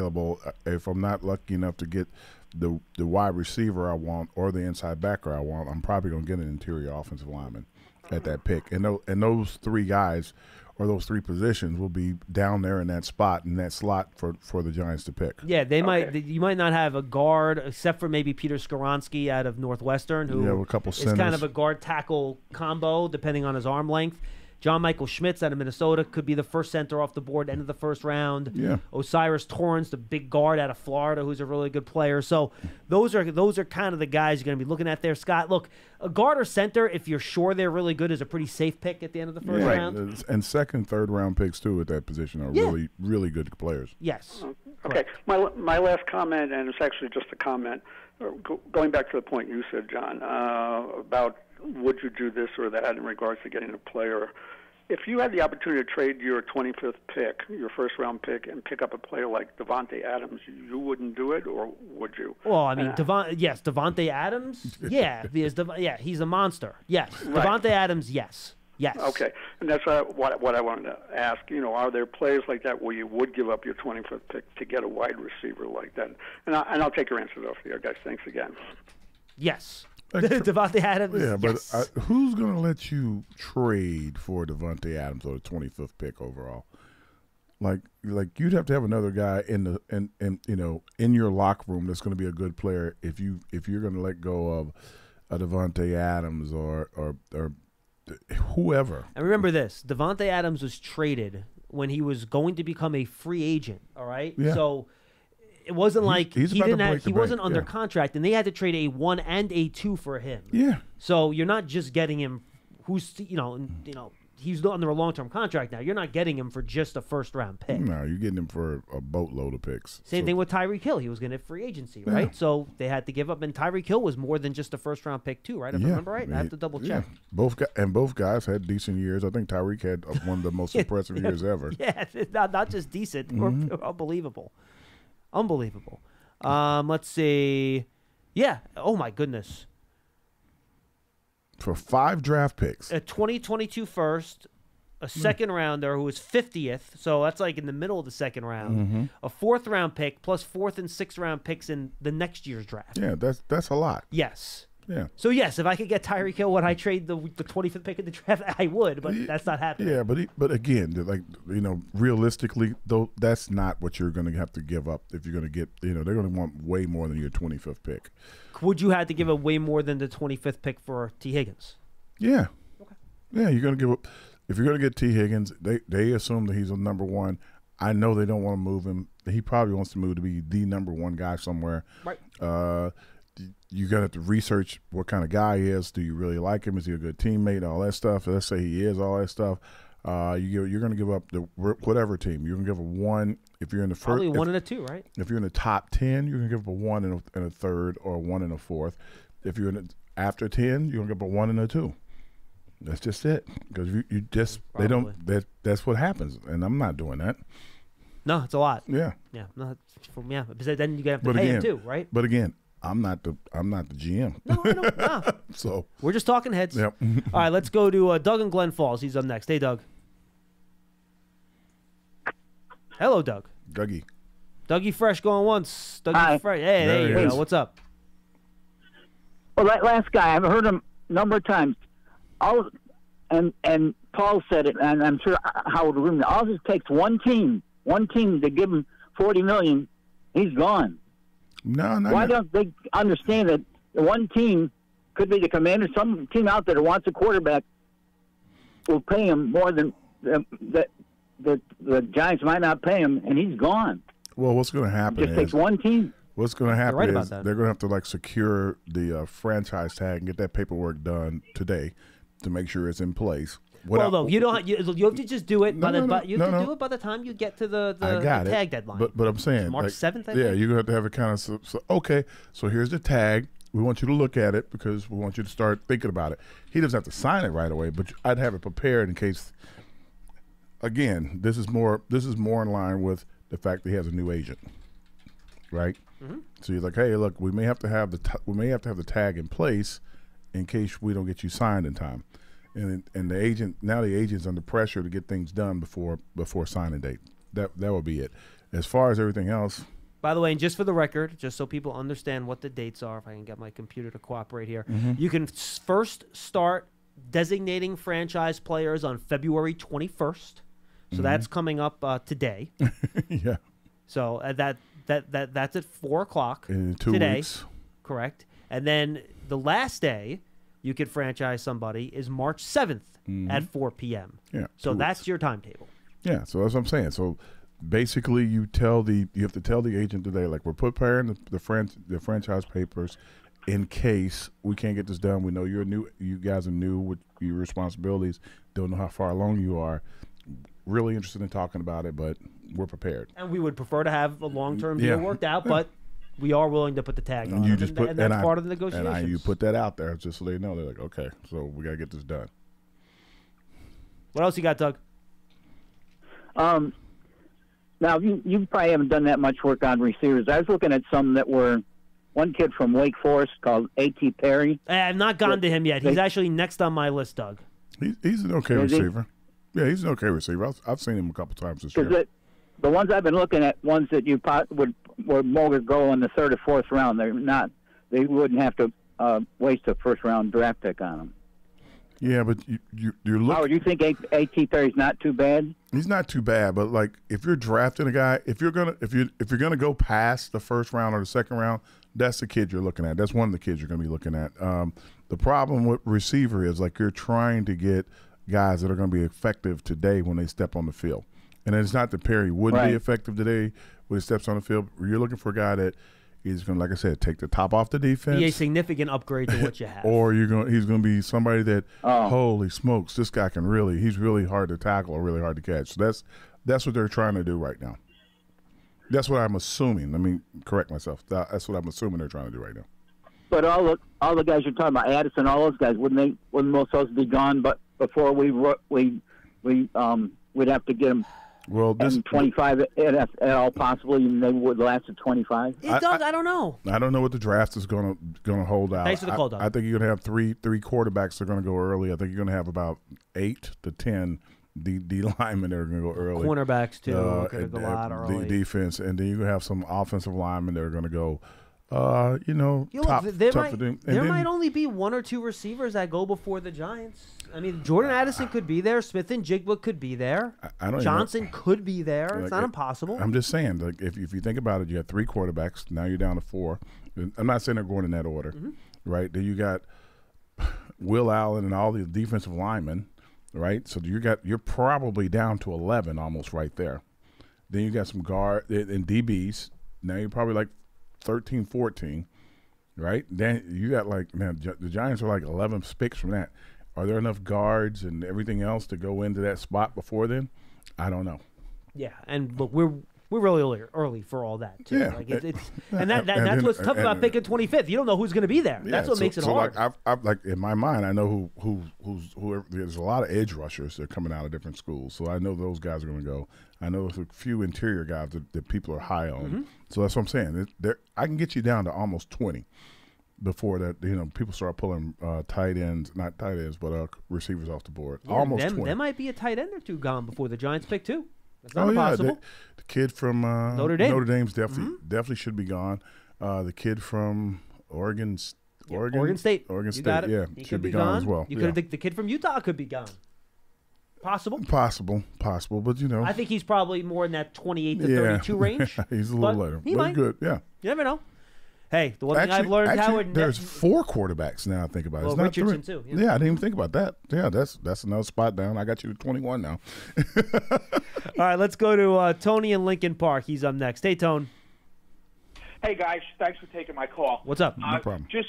Speaker 2: If I'm not lucky enough to get the wide receiver I want or the inside backer I want, I'm probably going to get an interior offensive lineman at that pick. And those 3 guys or those 3 positions will be down there in that spot, in that slot for the Giants to pick.
Speaker 1: Yeah, you might not have a guard except for maybe Peter Skoronski out of Northwestern, who
Speaker 2: a couple
Speaker 1: is kind of a guard-tackle combo depending on his arm length. John Michael Schmitz out of Minnesota could be the first center off the board, end of the first round.
Speaker 2: Yeah.
Speaker 1: Osiris Torrance, the big guard out of Florida, who's a really good player. So those are kind of the guys you're going to be looking at there, Scott. Look, a guard or center, if you're sure they're really good, is a pretty safe pick at the end of the first round.
Speaker 2: And second, third round picks too at that position are really, really good players.
Speaker 1: Yes.
Speaker 4: Okay. My last comment, and it's actually just a comment, going back to the point you said, John, about would you do this or that in regards to getting a player. If you had the opportunity to trade your 25th pick, your first-round pick, and pick up a player like Davante Adams, you wouldn't do it, or would you?
Speaker 1: Well, I mean, Davante Adams, yeah, because he's a monster. Yes, right. Davante Adams, yes.
Speaker 4: Okay, and that's what I wanted to ask. Are there players like that where you would give up your 25th pick to get a wide receiver like that? And I'll take your answers off the air, guys. Thanks again.
Speaker 1: Yes. Davante Adams.
Speaker 2: Yeah, but
Speaker 1: yes.
Speaker 2: Who's going to let you trade for Davante Adams or the 25th pick overall? Like you'd have to have another guy in your locker room that's going to be a good player if you're going to let go of a Davante Adams or whoever.
Speaker 1: And remember this: Davante Adams was traded when he was going to become a free agent. All right,
Speaker 2: yeah.
Speaker 1: So it wasn't like he wasn't under
Speaker 2: yeah.
Speaker 1: contract, and they had to trade a 1 and a 2 for him.
Speaker 2: Yeah.
Speaker 1: So you're not just getting him, who's he's under a long-term contract now. You're not getting him for just a first-round pick.
Speaker 2: No, you're getting him for a boatload of picks.
Speaker 1: Same thing with Tyreek Hill. He was going to free agency, right? Yeah. So they had to give up, and Tyreek Hill was more than just a first-round pick too, right? If I remember right, I have to double check.
Speaker 2: Yeah. Both guys had decent years. I think Tyreek had one of the most impressive years ever.
Speaker 1: Yeah, not just decent, or unbelievable. Unbelievable. Let's see. Yeah. Oh my goodness.
Speaker 2: For 5 draft picks,
Speaker 1: a 2022 first, a second rounder who was 50th, so that's like in the middle of the second round, a 4th round pick plus 4th and 6th round picks in the next year's draft.
Speaker 2: Yeah, that's a lot.
Speaker 1: Yes.
Speaker 2: Yeah.
Speaker 1: So yes, if I could get Tyreek Hill when I trade the 25th pick in the draft, I would, but that's not happening.
Speaker 2: Yeah, but again, realistically, though, that's not what you're going to have to give up if you're going to get. They're going to want way more than your 25th pick.
Speaker 1: Would you have to give up way more than the 25th pick for T. Higgins?
Speaker 2: Yeah.
Speaker 1: Okay.
Speaker 2: Yeah, you're going to give up. If you're going to get T. Higgins, they assume that he's a number one. I know they don't want to move him. He probably wants to move to be the number one guy somewhere.
Speaker 1: Right.
Speaker 2: You got to have to research what kind of guy he is. Do you really like him? Is he a good teammate? All that stuff. Let's say he is. All that stuff. You're going to give up whatever team. You're going to give a 1 if you're in the first.
Speaker 1: Probably 1 and a 2, right?
Speaker 2: If you're in the top 10, you're going to give up a 1 and a 3rd or a 1 and a 4th. If you're after 10, you're going to give up a 1 and a 2. That's just it. Because you just they don't. That's what happens, and I'm not doing that.
Speaker 1: No, it's a lot.
Speaker 2: Yeah.
Speaker 1: Yeah. No, because then you're gonna have to pay him too, right?
Speaker 2: But again, I'm not the GM.
Speaker 1: No, I don't. No.
Speaker 2: So
Speaker 1: we're just talking heads.
Speaker 2: Yep.
Speaker 1: All right, let's go to Doug in Glen Falls. He's up next. Hey, Doug. Hello, Doug. Dougie Fresh going once. Dougie Fresh. Hey, there you go. What's up?
Speaker 5: Well, that last guy, I've heard him a number of times. And Paul said it, and I'm sure Howard agreed. All it takes one team one team to give him $40 million, he's gone.
Speaker 2: No.
Speaker 5: Why don't they understand that the one team could be the Commanders? Some team out there that wants a quarterback will pay him more than the Giants might not pay him, and he's gone.
Speaker 2: Well, what's going to happen
Speaker 5: It just takes one team.
Speaker 2: What's going to happen
Speaker 1: right
Speaker 2: is
Speaker 1: about that.
Speaker 2: they're going to have to like secure the franchise tag and get that paperwork done today to make sure it's in place.
Speaker 1: Well, no, you don't. You have to just do it. You have to
Speaker 2: no.
Speaker 1: do it by the time you get to the
Speaker 2: I got
Speaker 1: tag
Speaker 2: it.
Speaker 1: deadline.
Speaker 2: But I'm saying
Speaker 1: March
Speaker 2: like,
Speaker 1: 7th.
Speaker 2: Yeah, you're going to have it kind of. Okay, so here's the tag. We want you to look at it because we want you to start thinking about it. He doesn't have to sign it right away, but I'd have it prepared in case. Again, this is more in line with the fact that he has a new agent, right? Mm-hmm. So you're like, hey, look, we may have to have the tag in place in case we don't get you signed in time, and the agent's under pressure to get things done before signing date. That will be it. As far as everything else.
Speaker 1: By the way, and just for the record, just so people understand what the dates are, if I can get my computer to cooperate here, you can first start designating franchise players on February 21st. So that's coming up today.
Speaker 2: Yeah.
Speaker 1: So that's at 4 o'clock
Speaker 2: in 2
Speaker 1: today.
Speaker 2: weeks.
Speaker 1: Correct. And then the last day you could franchise somebody is March 7th at 4 p.m.
Speaker 2: Yeah.
Speaker 1: So
Speaker 2: 2
Speaker 1: that's
Speaker 2: weeks.
Speaker 1: your timetable.
Speaker 2: Yeah. So that's what I'm saying. So basically, you have to tell the agent today, like, we're preparing the franchise papers in case we can't get this done. We know you guys are new with your responsibilities. Don't know how far along you are. Really interested in talking about it, but we're prepared.
Speaker 1: And we would prefer to have a long-term deal worked out, but we are willing to put the tag on them, and that's part of the negotiations.
Speaker 2: And you put that out there just so they know. They're like, okay, so we got to get this done.
Speaker 1: What else you got, Doug?
Speaker 5: Now, you probably haven't done that much work on receivers. I was looking at some that were one kid from Wake Forest called A.T. Perry.
Speaker 1: I've not gone to him yet. He's actually next on my list, Doug.
Speaker 2: He's an okay receiver. Yeah, he's an okay receiver. I've seen him a couple times this year.
Speaker 5: The ones I've been looking at, ones that you would more go in the third or fourth round. They wouldn't have to waste a first round draft pick on them.
Speaker 2: Yeah, but you're looking.
Speaker 5: Howard, you think A.T. Perry's not too bad?
Speaker 2: He's not too bad, but like if you're drafting a guy, if you're gonna go past the first round or the second round, that's the kid you're looking at. That's one of the kids you're gonna be looking at. The problem with receiver is like you're trying to get guys that are going to be effective today when they step on the field. And it's not that Perry wouldn't be effective today when he steps on the field. You're looking for a guy that is going to, like I said, take the top off the defense.
Speaker 1: Be a significant upgrade to what you have.
Speaker 2: Or he's going to be somebody that, holy smokes, this guy he's really hard to tackle or really hard to catch. So that's what they're trying to do right now. That's what I'm assuming. Let me correct myself. That's what I'm assuming they're trying to do right now.
Speaker 5: But all the guys you're talking about, Addison, all those guys, wouldn't most of those be gone? But before we'd have to get them.
Speaker 2: Well, this
Speaker 5: 25 at all possibly, and they would last at 25.
Speaker 1: Doug, I don't know.
Speaker 2: I don't know what the draft is going to hold out.
Speaker 1: Thanks for the call, Doug.
Speaker 2: I think you're going to have three quarterbacks that are going to go early. I think you're going to have about 8 to 10 D linemen that are going to go early.
Speaker 1: Cornerbacks too are going to go out early.
Speaker 2: The defense, and then you're going to have some offensive linemen that are going to go.
Speaker 1: There might only be 1 or 2 receivers that go before the Giants. I mean, Jordan Addison could be there. Smith and Jigba could be there. Johnson could be there. It's not impossible.
Speaker 2: I'm just saying, like, if you think about it, you have 3 quarterbacks. Now you're down to 4. I'm not saying they're going in that order, right? Then you got Will Allen and all the defensive linemen, right? So you're probably down to 11 almost right there. Then you got some guard and DBs. Now you're probably like 13, 14, right? Then you got the Giants are like 11 picks from that. Are there enough guards and everything else to go into that spot before then? I don't know.
Speaker 1: Yeah, and look, we're really early for all that too.
Speaker 2: Yeah,
Speaker 1: That's what's tough about picking 25th. You don't know who's going to be there. That's what makes it hard.
Speaker 2: Like I've like in my mind, I know who's there's a lot of edge rushers that are coming out of different schools, so I know those guys are going to go. I know there's a few interior guys that people are high on. So that's what I'm saying. I can get you down to almost 20 before that. People start pulling not tight ends, but receivers off the board. Yeah, almost 20.
Speaker 1: There might be a tight end or two gone before the Giants pick too. That's not impossible.
Speaker 2: The kid from
Speaker 1: Notre Dame.
Speaker 2: Notre Dame's definitely should be gone. The kid from Oregon State.
Speaker 1: Oregon State,
Speaker 2: yeah, he should be gone as well.
Speaker 1: The kid from Utah could be gone. Possible.
Speaker 2: Possible, but you know.
Speaker 1: I think he's probably more in that 28 to 32 range.
Speaker 2: He's a little later.
Speaker 1: He
Speaker 2: but
Speaker 1: might.
Speaker 2: Good, yeah.
Speaker 1: You never know. Hey, the one thing I've learned, Howard.
Speaker 2: There's 4 quarterbacks now. I think about it.
Speaker 1: Well,
Speaker 2: it's not
Speaker 1: Richardson
Speaker 2: 3.
Speaker 1: too.
Speaker 2: Yeah, I didn't even think about that. Yeah, that's another spot down. I got you to 21 now.
Speaker 1: All right, let's go to Tony in Lincoln Park. He's up next. Hey, Tone.
Speaker 6: Hey guys, thanks for taking my call.
Speaker 1: What's up?
Speaker 2: No problem.
Speaker 6: Just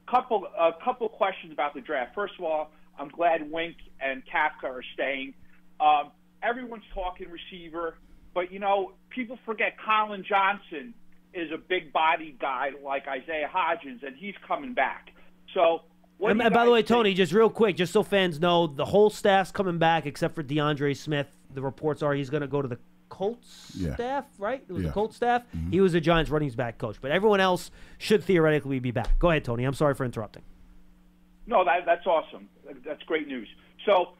Speaker 6: a couple questions about the draft. First of all, I'm glad Wink and Kafka are staying. Everyone's talking receiver, but you know, people forget Colin Johnson is a big body guy like Isaiah Hodgins, and he's coming back. So,
Speaker 1: and by the way, Tony, just real quick, just so fans know, the whole staff's coming back except for DeAndre Smith. The reports are he's going to go to the Colts staff, right? It was the Colts staff. Mm-hmm. He was the Giants running back coach, but everyone else should theoretically be back. Go ahead, Tony. I'm sorry for interrupting.
Speaker 6: No, that's awesome. That's great news. So,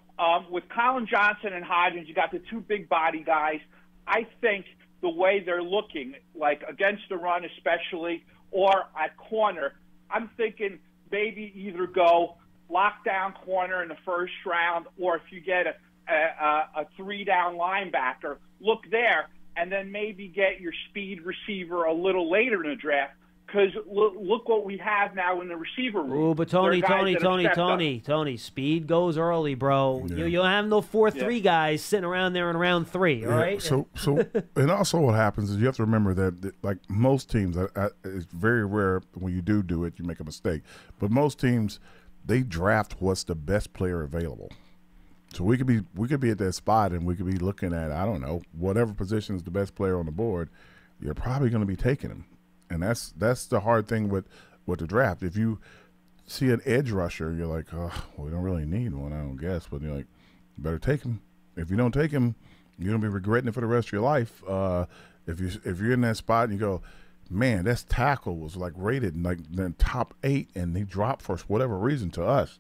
Speaker 6: with Colin Johnson and Hodgins, you got the 2 big body guys. I think the way they're looking, like against the run especially, or at corner, I'm thinking maybe either go lockdown corner in the first round, or if you get a 3-down linebacker, look there, and then maybe get your speed receiver a little later in the draft. Because look what we have now in the receiver room.
Speaker 1: Ooh, but Tony, speed goes early, bro. Yeah. You'll have no 4-3 guys sitting around there in round 3, all right?
Speaker 2: So, and also what happens is you have to remember that like most teams, it's very rare when you do it, you make a mistake. But most teams, they draft what's the best player available. So we could be at that spot and we could be looking at, I don't know, whatever position is the best player on the board, you're probably going to be taking him. And that's the hard thing with the draft. If you see an edge rusher, you're like, oh, well, we don't really need one, I don't guess. But you're like, you better take him. If you don't take him, you're gonna be regretting it for the rest of your life. If you're in that spot and you go, man, that tackle was like rated in like the top 8 and he dropped for whatever reason to us.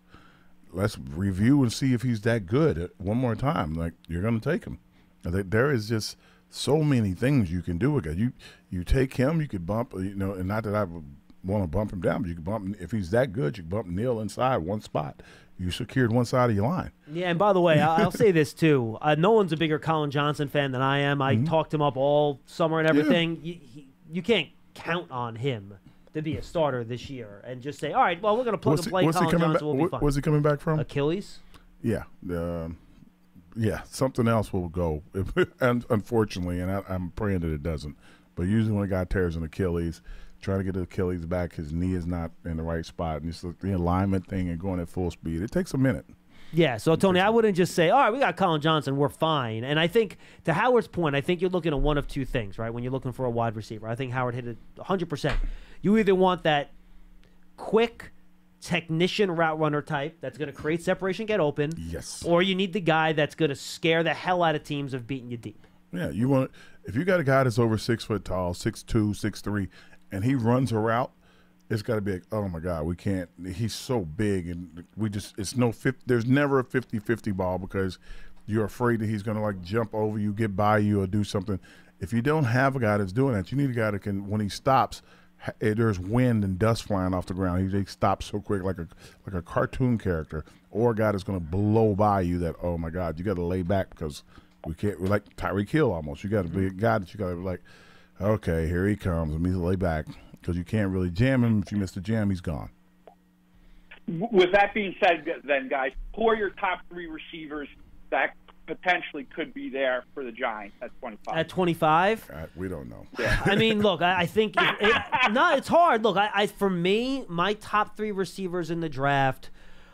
Speaker 2: Let's review and see if he's that good one more time. Like, you're gonna take him. There is just so many things you can do with it. You take him, you could bump, and not that I would want to bump him down, but you can bump him. If he's that good, you can bump Neal inside one spot. You secured one side of your line.
Speaker 1: Yeah, and by the way, I'll say this too. No one's a bigger Colin Johnson fan than I am. I talked him up all summer and everything. Yeah. You can't count on him to be a starter this year and just say, all right, well, we're going to plug and play Colin Johnson. We'll be fine.
Speaker 2: Where's he coming back from?
Speaker 1: Achilles?
Speaker 2: Yeah. Yeah, something else will go, and unfortunately, and I'm praying that it doesn't. But usually when a guy tears an Achilles, trying to get the Achilles back, his knee is not in the right spot, and it's the alignment thing and going at full speed. It takes a minute.
Speaker 1: Yeah, so, Tony, I wouldn't just say, all right, we got Colin Johnson, we're fine. And I think, to Howard's point, I think you're looking at one of 2 things, right, when you're looking for a wide receiver. I think Howard hit it 100%. You either want that quick technician route runner type that's going to create separation, get open.
Speaker 2: Yes.
Speaker 1: Or you need the guy that's going to scare the hell out of teams of beating you deep.
Speaker 2: Yeah, if you got a guy that's over 6 foot tall, 6'2", 6'3", and he runs a route, it's got to be like, oh my God, we can't. He's so big, and there's never a 50-50 ball because you're afraid that he's going to like jump over you, get by you, or do something. If you don't have a guy that's doing that, you need a guy that can, when he stops, there's wind and dust flying off the ground. He stops so quick, like a cartoon character, or a guy that's going to blow by you. That, oh my God, you got to lay back because we're like Tyreek Hill almost. You got to be a guy that you got to be like, okay, here he comes. Let me lay back because you can't really jam him. If you miss the jam, he's gone.
Speaker 6: With that being said, then guys, who are your top 3 receivers that potentially could be there for the Giants at 25?
Speaker 1: At 25?
Speaker 2: We don't know.
Speaker 6: Yeah.
Speaker 1: I mean, look, I think it's hard. Look, for me, my top 3 receivers in the draft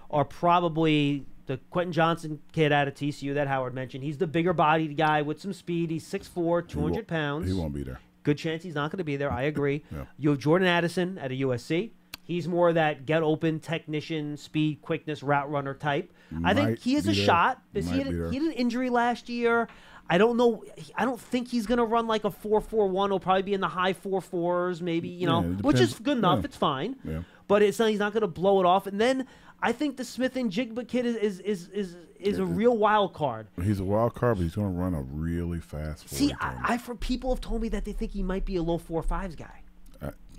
Speaker 1: are probably the Quentin Johnson kid out of TCU that Howard mentioned. He's the bigger bodied guy with some speed. He's 6'4", 200 pounds.
Speaker 2: He won't be there.
Speaker 1: Good chance he's not going to be there. I agree.
Speaker 2: Yeah.
Speaker 1: You have Jordan Addison at a USC. He's more of that get open technician, speed, quickness, route runner type. I think he has a shot. He had an injury last year. I don't know. I don't think he's going to run like a 4.41. He'll probably be in the high 4.4s, maybe, which is good enough. Yeah. It's fine. Yeah. But he's not going to blow it off. And then I think the Smith and Jigba kid is a real wild card.
Speaker 2: He's a wild card, but he's going to run a really fast 40.
Speaker 1: See, for people have told me that they think he might be a low 4.5s guy.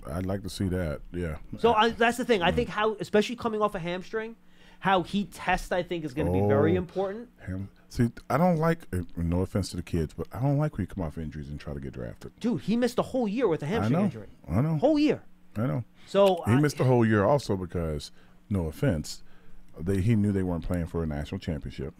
Speaker 2: I'd like to see that, yeah.
Speaker 1: So that's the thing. I think especially coming off a hamstring, how he tests, I think, is going to be very important.
Speaker 2: See, I don't like, no offense to the kids, but I don't like when you come off injuries and try to get drafted.
Speaker 1: Dude, he missed a whole year with a hamstring injury.
Speaker 2: I know.
Speaker 1: Whole year.
Speaker 2: I know.
Speaker 1: So
Speaker 2: he missed the whole year also because, no offense, he knew they weren't playing for a national championship.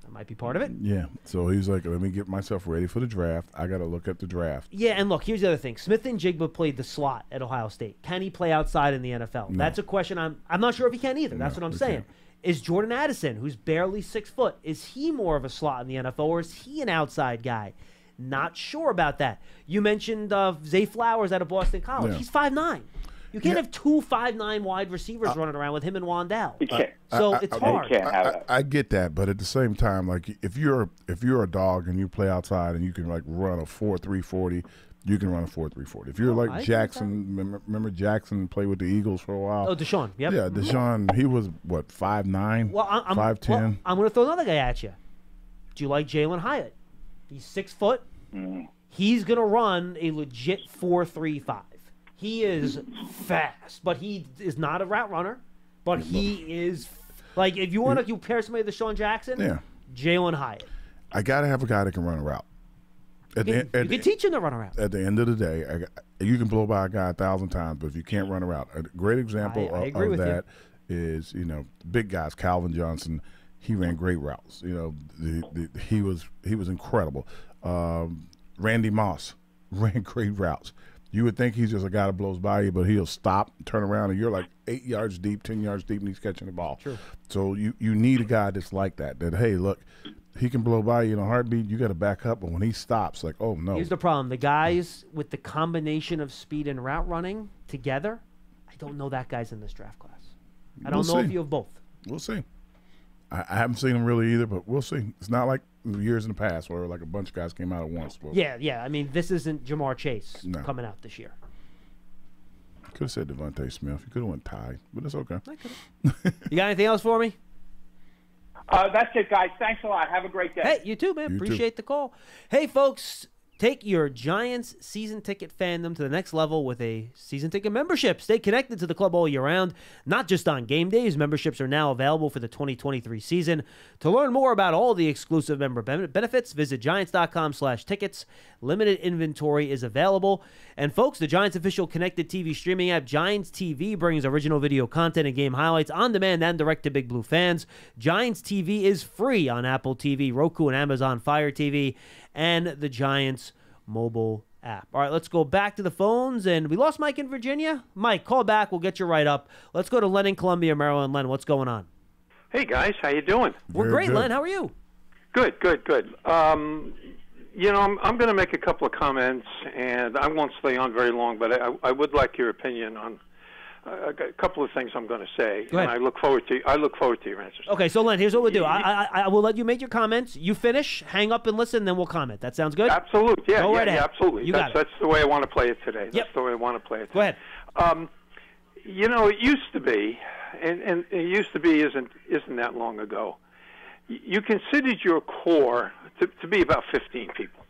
Speaker 1: That might be part of it.
Speaker 2: Yeah. So he's like, let me get myself ready for the draft. I got to look at the draft.
Speaker 1: Yeah, and look, here's the other thing. Smith and Jigba played the slot at Ohio State. Can he play outside in the NFL?
Speaker 2: No.
Speaker 1: That's a question I'm not sure if he can either. That's what I'm saying.
Speaker 2: Can't.
Speaker 1: Is Jordan Addison, who's barely 6 foot, is he more of a slot in the NFL, or is he an outside guy? Not sure about that. You mentioned Zay Flowers out of Boston College.
Speaker 2: Yeah.
Speaker 1: He's 5'9". You can't have two 5'9" wide receivers running around with him and Wandell.
Speaker 3: You can't.
Speaker 1: So it's hard.
Speaker 3: You can't have that.
Speaker 2: I get that, but at the same time, like if you're a dog and you play outside and you can like run a 4.3 40, you can run a 4.3 40. If you're like Jackson, remember Jackson played with the Eagles for a while?
Speaker 1: Oh, Deshaun. Yep.
Speaker 2: Yeah, Deshaun. He was what 5'9", 5'10".
Speaker 1: Well, I'm going to throw another guy at you. Do you like Jalen Hyatt? He's 6 foot. He's going to run a legit 4.35. He is fast, but he is not a route runner. But he is like if you want to compare somebody to Deshaun Jackson, Jalen Hyatt.
Speaker 2: I got to have a guy that can run a route.
Speaker 1: You can teach him to run a route.
Speaker 2: At the end of the day, you can blow by a guy 1,000 times, but if you can't run a route, a great example of that is big guys. Calvin Johnson, he ran great routes. He was incredible. Randy Moss ran great routes. You would think he's just a guy that blows by you, but he'll stop, turn around, and you're like 8 yards deep, 10 yards deep, and he's catching the ball.
Speaker 1: True.
Speaker 2: So you need a guy that's like that, hey, look, he can blow by you in a heartbeat. You got to back up, but when he stops, like, oh, no.
Speaker 1: Here's the problem. The guys with the combination of speed and route running together, I don't know that guy's in this draft class. I don't know if you have both.
Speaker 2: We'll see. I haven't seen him really either, but we'll see. It's not like years in the past where like a bunch of guys came out at once.
Speaker 1: Yeah. I mean, this isn't Jamar Chase coming out this year.
Speaker 2: Could have said Devontae Smith. You could have went Ty, but it's okay.
Speaker 1: You got anything else for me?
Speaker 6: That's it, guys. Thanks a lot. Have a great day.
Speaker 1: Hey, you too, man. Appreciate the call. Hey, folks. Take your Giants season ticket fandom to the next level with a season ticket membership. Stay connected to the club all year round, not just on game days. Memberships are now available for the 2023 season. To learn more about all the exclusive member benefits, visit Giants.com/tickets. Limited inventory is available. And folks, the Giants official connected TV streaming app, Giants TV, brings original video content and game highlights on demand and direct to Big Blue fans. Giants TV is free on Apple TV, Roku, and Amazon Fire TV, and the Giants mobile app. All right, let's go back to the phones. And we lost Mike in Virginia. Mike, call back. We'll get you right up. Let's go to Len in Columbia, Maryland. Len, what's going on?
Speaker 7: Hey, guys. How you doing?
Speaker 1: We're great, Len. How are you?
Speaker 7: Good. I'm going to make a couple of comments, and I won't stay on very long, but I would like your opinion on a couple of things I'm going to say.
Speaker 1: Go ahead.
Speaker 7: And I look forward to your answers.
Speaker 1: Okay, so Len, here's what we'll do. I will let you make your comments. You finish, hang up and listen, then we'll comment. That sounds good?
Speaker 7: Absolutely. Yeah,
Speaker 1: Go right ahead.
Speaker 7: Absolutely. That's the way I want to play it today. That's the way I want to play it today.
Speaker 1: Go ahead.
Speaker 7: It used to be, and it used to be isn't that long ago, you considered your core to be about 15 people.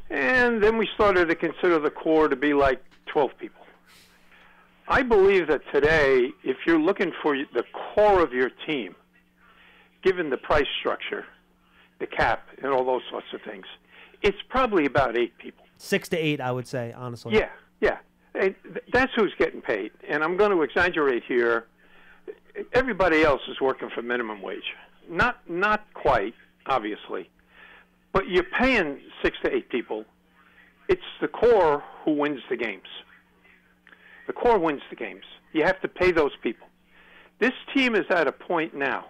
Speaker 7: And then we started to consider the core to be like 12 people. I believe that today, if you're looking for the core of your team, given the price structure, the cap, and all those sorts of things, it's probably about 8 people.
Speaker 1: 6 to 8, I would say, honestly.
Speaker 7: Yeah. And that's who's getting paid. And I'm going to exaggerate here. Everybody else is working for minimum wage. Not quite, obviously. But you're paying 6 to 8 people. It's the core who wins the games. The core wins the games. You have to pay those people. This team is at a point now.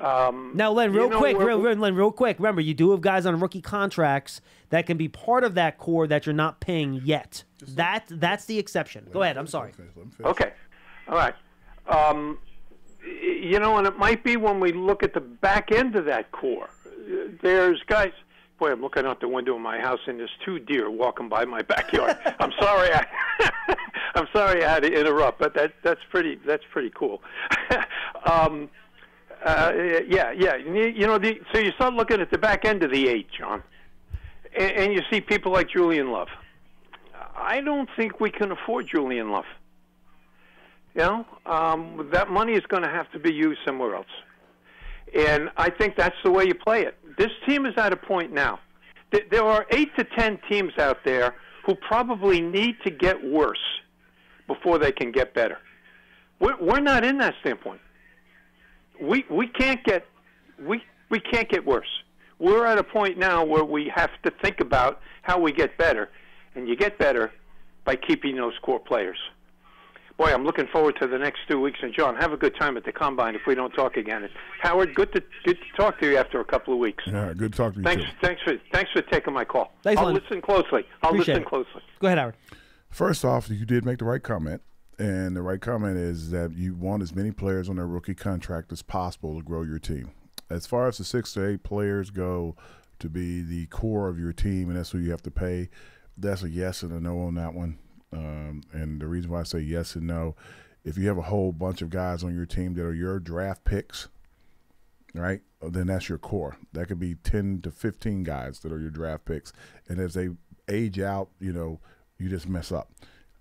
Speaker 1: Now, Len, real quick. Remember, you do have guys on rookie contracts that can be part of that core that you're not paying yet. That's the exception. Go ahead. I'm sorry.
Speaker 7: Okay. All right. And it might be when we look at the back end of that core. There's guys. Boy, I'm looking out the window of my house, and there's 2 deer walking by my backyard. I'm sorry, I'm sorry I had to interrupt, but that's pretty cool. So you start looking at the back end of the 8, John, and you see people like Julian Love. I don't think we can afford Julian Love. That money is going to have to be used somewhere else. And I think that's the way you play it. This team is at a point now. There are 8 to 10 teams out there who probably need to get worse before they can get better. We're not in that standpoint. We can't get worse. We're at a point now where we have to think about how we get better, and you get better by keeping those core players. Boy, I'm looking forward to the next 2 weeks. And John, have a good time at the Combine if we don't talk again. And Howard, good to talk to you after a couple of weeks.
Speaker 2: Yeah, good talking to you.
Speaker 7: Thanks for taking my call.
Speaker 1: Thanks,
Speaker 7: I'll
Speaker 1: Len.
Speaker 7: listen closely.
Speaker 1: Go ahead, Howard.
Speaker 2: First off, you did make the right comment, and the right comment is that you want as many players on their rookie contract as possible to grow your team. As far as the 6 to 8 players go to be the core of your team, and that's who you have to pay, that's a yes and a no on that one. And the reason why I say yes and no, if you have a whole bunch of guys on your team that are your draft picks, right, then that's your core. That could be 10 to 15 guys that are your draft picks. And as they age out, you just mess up.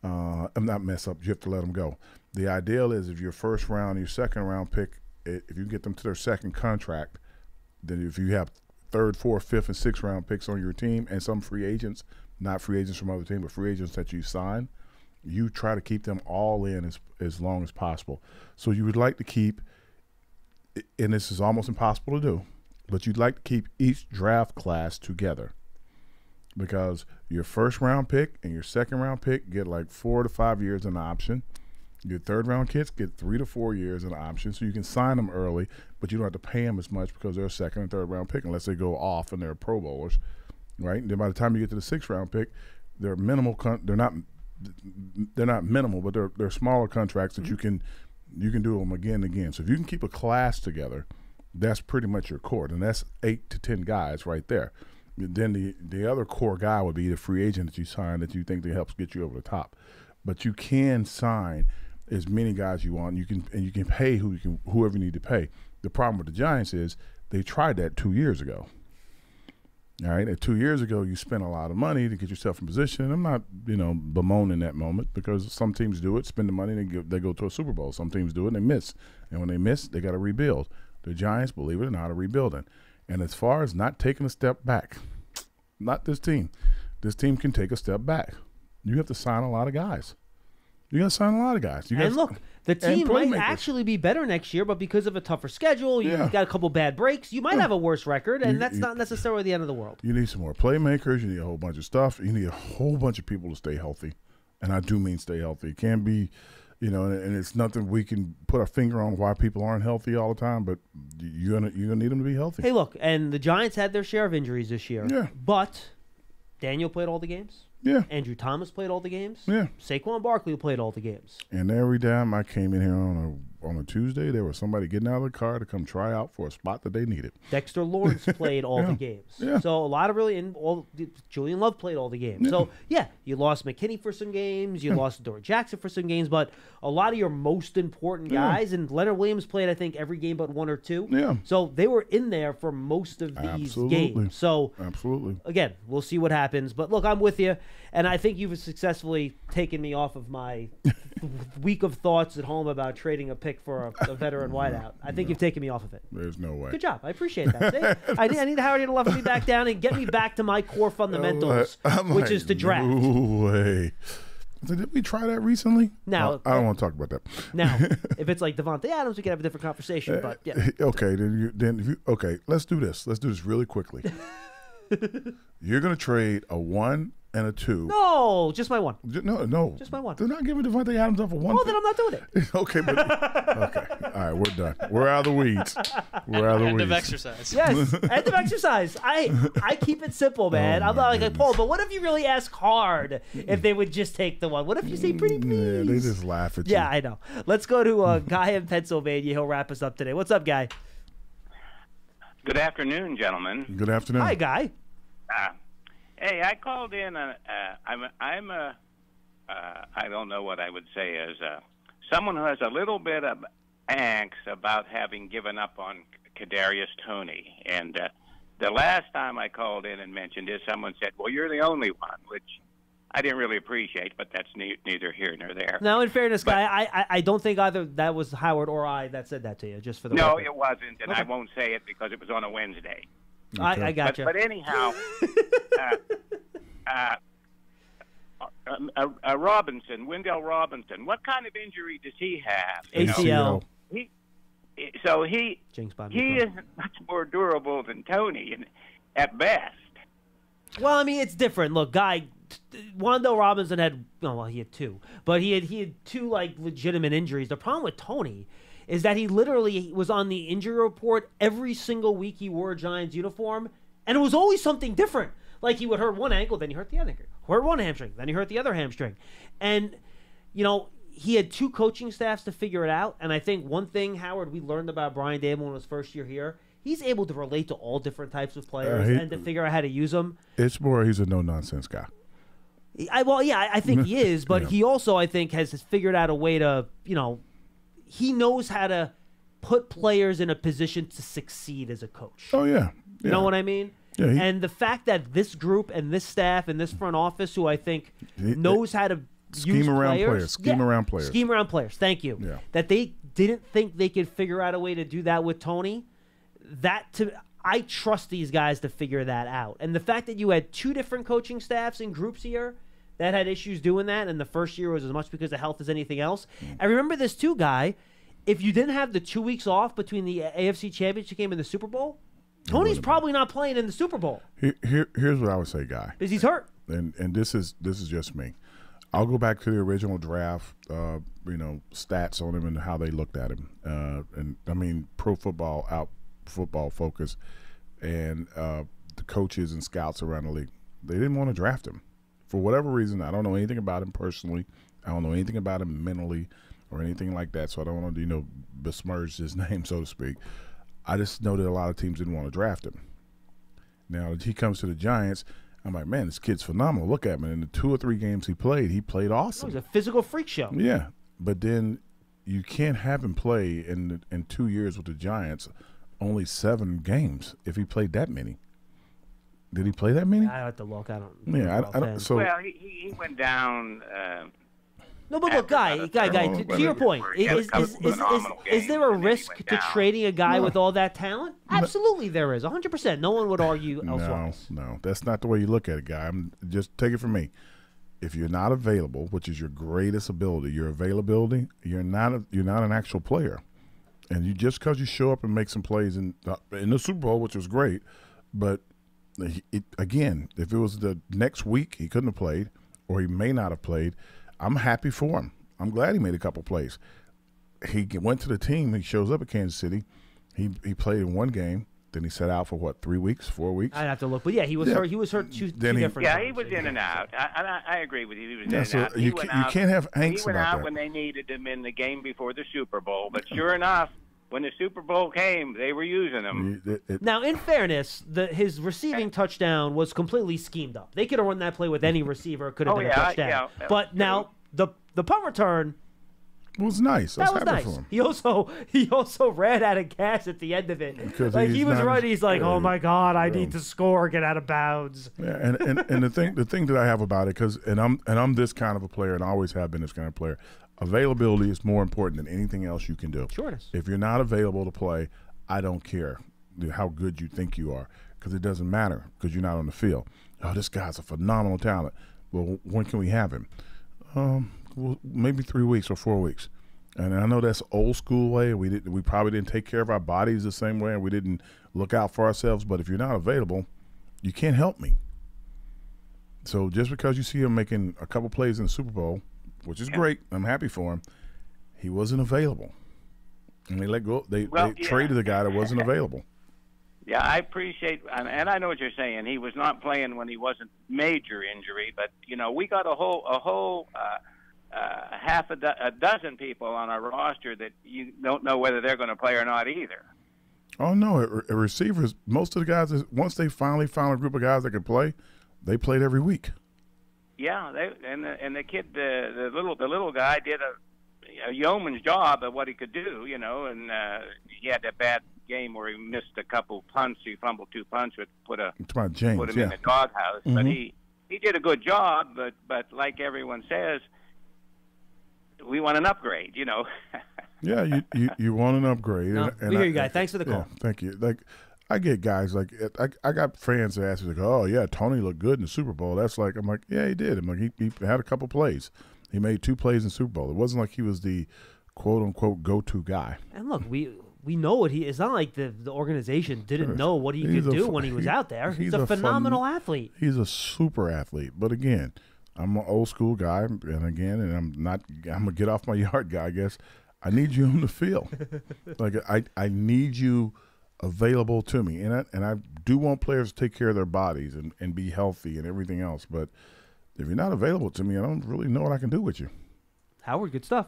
Speaker 2: Not mess up, you have to let them go. The ideal is if your first round, your second round pick, if you get them to their second contract, then if you have third, fourth, fifth, and sixth round picks on your team and some free agents, not free agents from other teams, but free agents that you sign, you try to keep them all in as long as possible. So you would like to keep, and this is almost impossible to do, but you'd like to keep each draft class together, because your first round pick and your second round pick get like 4 to 5 years in the option. Your third round kids get 3 to 4 years in the option, so you can sign them early, but you don't have to pay them as much because they're a second and third round pick unless they go off and they're Pro Bowlers. Right, and then by the time you get to the 6th round pick, they're minimal. They're not minimal, but they're smaller contracts that you can do them again and again. So if you can keep a class together, that's pretty much your core, and that's 8 to 10 guys right there. Then the other core guy would be the free agent that you sign that you think that helps get you over the top. But you can sign as many guys you want. You can pay whoever you need to pay. The problem with the Giants is they tried that 2 years ago. All right, and 2 years ago, you spent a lot of money to get yourself in position. I'm not, bemoaning that moment, because some teams do it, spend the money, and they go to a Super Bowl. Some teams do it, and they miss. And when they miss, they got to rebuild. The Giants, believe it or not, are rebuilding. And as far as not taking a step back, not this team. This team can take a step back. You have to sign a lot of guys. You got to sign a lot of guys.
Speaker 1: And look, the team might actually be better next year, but because of a tougher schedule, you got a couple bad breaks, you might have a worse record, and that's not necessarily the end of the world.
Speaker 2: You need some more playmakers. You need a whole bunch of stuff. You need a whole bunch of people to stay healthy, and I do mean stay healthy. It can't be, and it's nothing we can put our finger on why people aren't healthy all the time, but you're gonna need them to be healthy.
Speaker 1: Hey, look, and the Giants had their share of injuries this year.
Speaker 2: Yeah.
Speaker 1: But Daniel played all the games.
Speaker 2: Yeah.
Speaker 1: Andrew Thomas played all the games.
Speaker 2: Yeah.
Speaker 1: Saquon Barkley played all the games.
Speaker 2: And every time I came in here on a Tuesday, there was somebody getting out of the car to come try out for a spot that they needed.
Speaker 1: Dexter Lawrence played all the games.
Speaker 2: Yeah.
Speaker 1: So a lot of Julian Love played all the games.
Speaker 2: Yeah.
Speaker 1: So, you lost McKinney for some games. You lost Dory Jackson for some games. But a lot of your most important guys, and Leonard Williams played, I think, every game but 1 or 2.
Speaker 2: Yeah.
Speaker 1: So they were in there for most of these games. So, again, we'll see what happens. But, look, I'm with you. And I think you've successfully taken me off of my week of thoughts at home about trading a pick for a veteran wideout. I think you've taken me off of it.
Speaker 2: There's no way.
Speaker 1: Good job. I appreciate that. See? I need Howard to level me back down and get me back to my core fundamentals, which is to draft.
Speaker 2: No way. Did we try that recently?
Speaker 1: Now,
Speaker 2: I don't want to talk about that.
Speaker 1: Now, if it's like Devontae Adams, we can have a different conversation. But yeah.
Speaker 2: Okay, let's do this. Let's do this really quickly. You're going to trade a 1 and a 2.
Speaker 1: No, just my 1.
Speaker 2: No.
Speaker 1: Just my 1.
Speaker 2: They're not giving Devontae Adams up for 1.
Speaker 1: Oh, then I'm not doing it.
Speaker 2: Okay. All right, we're done. We're out of the weeds.
Speaker 8: End of exercise.
Speaker 1: Yes, end of exercise. I keep it simple, man. I'm not like Paul, but what if you really ask hard if they would just take the 1? What if you say pretty please?
Speaker 2: Yeah, they just laugh at you.
Speaker 1: Yeah, I know. Let's go to a guy in Pennsylvania. He'll wrap us up today. What's up, Guy?
Speaker 9: Good afternoon, gentlemen.
Speaker 2: Good afternoon.
Speaker 1: Hi, Guy.
Speaker 9: Hey, I called in. I don't know what I would say as someone who has a little bit of angst about having given up on Kadarius Toney. And the last time I called in and mentioned this, someone said, "Well, you're the only one," which I didn't really appreciate, but that's neither here nor there.
Speaker 1: Now, in fairness, Guy, I don't think either that was Howard or I that said that to you, just for the record.
Speaker 9: No, it wasn't, and I won't say it because it was on a Wednesday.
Speaker 1: Okay. I got you.
Speaker 9: But anyhow, Robinson, Wendell Robinson, what kind of injury does he have?
Speaker 1: ACL.
Speaker 9: He
Speaker 1: Jinx,
Speaker 9: is much more durable than Tony, at best.
Speaker 1: Well, I mean, it's different. Look, Guy, Wendell Robinson had, he had two, but he had two like legitimate injuries. The problem with Tony is that he literally was on the injury report every single week he wore a Giants uniform, and it was always something different. Like he would hurt one ankle, then he hurt the other ankle. Hurt one hamstring, then he hurt the other hamstring. And, he had two coaching staffs to figure it out. And I think one thing, Howard, we learned about Brian Dable in his first year here, he's able to relate to all different types of players and to figure out how to use them.
Speaker 2: It's more he's a no-nonsense guy.
Speaker 1: I think he is, but he also, I think, has figured out a way to, he knows how to put players in a position to succeed as a coach.
Speaker 2: Oh, yeah.
Speaker 1: You know what I mean?
Speaker 2: Yeah,
Speaker 1: and the fact that this group and this staff and this front office, who I think knows how to use players.
Speaker 2: Scheme around players.
Speaker 1: Scheme around players. Thank you.
Speaker 2: Yeah.
Speaker 1: That they didn't think they could figure out a way to do that with Tony. I trust these guys to figure that out. And the fact that you had two different coaching staffs and groups here that had issues doing that, and the first year was as much because of health as anything else. I remember this too, Guy. If you didn't have the 2 weeks off between the AFC Championship game and the Super Bowl, Tony's probably not playing in the Super Bowl.
Speaker 2: Here's what I would say, Guy.
Speaker 1: Because he's hurt.
Speaker 2: And this is just me. I'll go back to the original draft, stats on him and how they looked at him. And I mean, Pro Football Focus, and the coaches and scouts around the league, they didn't want to draft him for whatever reason. I don't know anything about him personally. I don't know anything about him mentally or anything like that. So I don't want to, besmirch his name, so to speak. I just know that a lot of teams didn't want to draft him. Now he comes to the Giants. I'm like, man, this kid's phenomenal. Look at him. And in the 2 or 3 games he played awesome.
Speaker 1: He's a physical freak show.
Speaker 2: Yeah, but then you can't have him play in 2 years with the Giants only 7 games if he played that many. Did he play that many?
Speaker 1: I have to look. I don't.
Speaker 2: Yeah, I don't. So
Speaker 9: well, he went down.
Speaker 1: No, but look, Guy. To your point, is there a risk to trading a guy with all that talent? Absolutely, there is. 100%. No one would argue elsewise.
Speaker 2: No, that's not the way you look at it, Guy. Just take it from me. If you're not available, which is your greatest ability, your availability, you're not an actual player. And you just because you show up and make some plays in the Super Bowl, which was great, but again, if it was the next week he couldn't have played, or he may not have played, I'm happy for him. I'm glad he made a couple plays. He went to the team. He shows up at Kansas City. He played in one game. Then he sat out for 3 weeks, 4 weeks.
Speaker 1: I'd have to look, but yeah, he was hurt. He was hurt two different.
Speaker 9: Yeah,
Speaker 1: times.
Speaker 9: He was in and out. I agree with you. He was in and
Speaker 2: so
Speaker 9: out.
Speaker 2: You can't have angst
Speaker 9: He went
Speaker 2: about
Speaker 9: out
Speaker 2: that.
Speaker 9: when they needed him in the game before the Super Bowl. But sure enough, when the Super Bowl came, they were using him.
Speaker 1: Now, in fairness, his receiving touchdown was completely schemed up. They could have run that play with any receiver. It could have been a touchdown.
Speaker 9: Yeah,
Speaker 1: but now the punt return.
Speaker 2: It was nice.
Speaker 1: That was nice.
Speaker 2: For him.
Speaker 1: He also ran out of gas at the end of it.
Speaker 2: Because
Speaker 1: he was running. He's like, "Oh my God, I need to score, get out of bounds."
Speaker 2: Yeah, and the thing that I have about it, I'm this kind of a player, and I always have been this kind of player. Availability is more important than anything else you can do.
Speaker 1: Sure it is.
Speaker 2: If you're not available to play, I don't care how good you think you are, because it doesn't matter because you're not on the field. Oh, this guy's a phenomenal talent. Well, when can we have him? Well, maybe 3 weeks or 4 weeks. And I know that's old school way. We probably didn't take care of our bodies the same way, and we didn't look out for ourselves. But if you're not available, you can't help me. So just because you see him making a couple plays in the Super Bowl, which is great, I'm happy for him, he wasn't available. And they let go. They traded the guy that wasn't available.
Speaker 9: Yeah, I appreciate, and I know what you're saying. He was not playing when he wasn't major injury, but we got a whole half a dozen people on our roster that you don't know whether they're going to play or not either.
Speaker 2: Oh no, receivers. Most of the guys, once they finally found a group of guys that could play, they played every week.
Speaker 9: Yeah, and the kid, the little guy did a yeoman's job of what he could do, and he had that bad game where he missed a couple punts. He fumbled 2 punts, which put him in the doghouse. Mm-hmm. But he did a good job, but like everyone says, we want an upgrade, you know.
Speaker 2: Yeah, you want an upgrade.
Speaker 1: No, we hear you guys. Thanks for the call.
Speaker 2: Yeah, thank you. Like, I get guys like I got fans that ask me like, "Oh yeah, Tony looked good in the Super Bowl." That's like, I'm like, yeah, he did. I'm like, he had a couple plays. He made 2 plays in the Super Bowl. It wasn't like he was the quote unquote go-to guy.
Speaker 1: And look, we know what he. It's not like the organization didn't know what he could do when he was out there. He's a phenomenal athlete.
Speaker 2: He's a super athlete. But again, I'm an old school guy, and I'm gonna get off my yard guy, I guess. I need you on the field. Like I need you available to me, and I do want players to take care of their bodies and be healthy and everything else. But if you're not available to me, I don't really know what I can do with you.
Speaker 1: Howard, good stuff.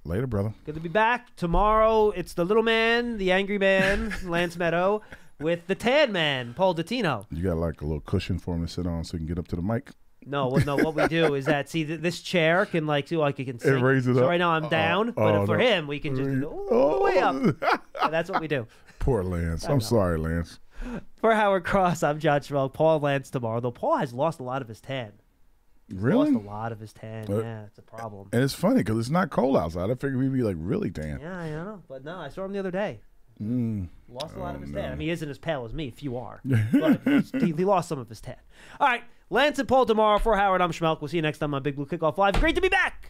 Speaker 2: Later, brother.
Speaker 1: Good to be back. Tomorrow, it's the little man, the angry man, Lance Meadow, with the tan man, Paul Dottino.
Speaker 2: You got like a little cushion for him to sit on so he can get up to the mic?
Speaker 1: No. What we do is that, see, this chair can like he can sing.
Speaker 2: It raises
Speaker 1: so
Speaker 2: up.
Speaker 1: right now I'm down, but for him, we can just way up. So that's what we do.
Speaker 2: Poor Lance. I'm sorry, Lance.
Speaker 1: For Howard Cross, I'm John Schmeelk. Paul and Lance tomorrow, though Paul has lost a lot of his tan.
Speaker 2: Really?
Speaker 1: Lost a lot of his tan. Yeah, it's a problem.
Speaker 2: And it's funny because it's not cold outside. I figured we'd be like really tan.
Speaker 1: Yeah, I know. But no, I saw him the other day. Lost a lot of his tan. I mean, he isn't as pale as me, if you are. But he lost some of his tan. All right, Lance and Paul tomorrow. For Howard, I'm Schmeelk. We'll see you next time on Big Blue Kickoff Live. Great to be back.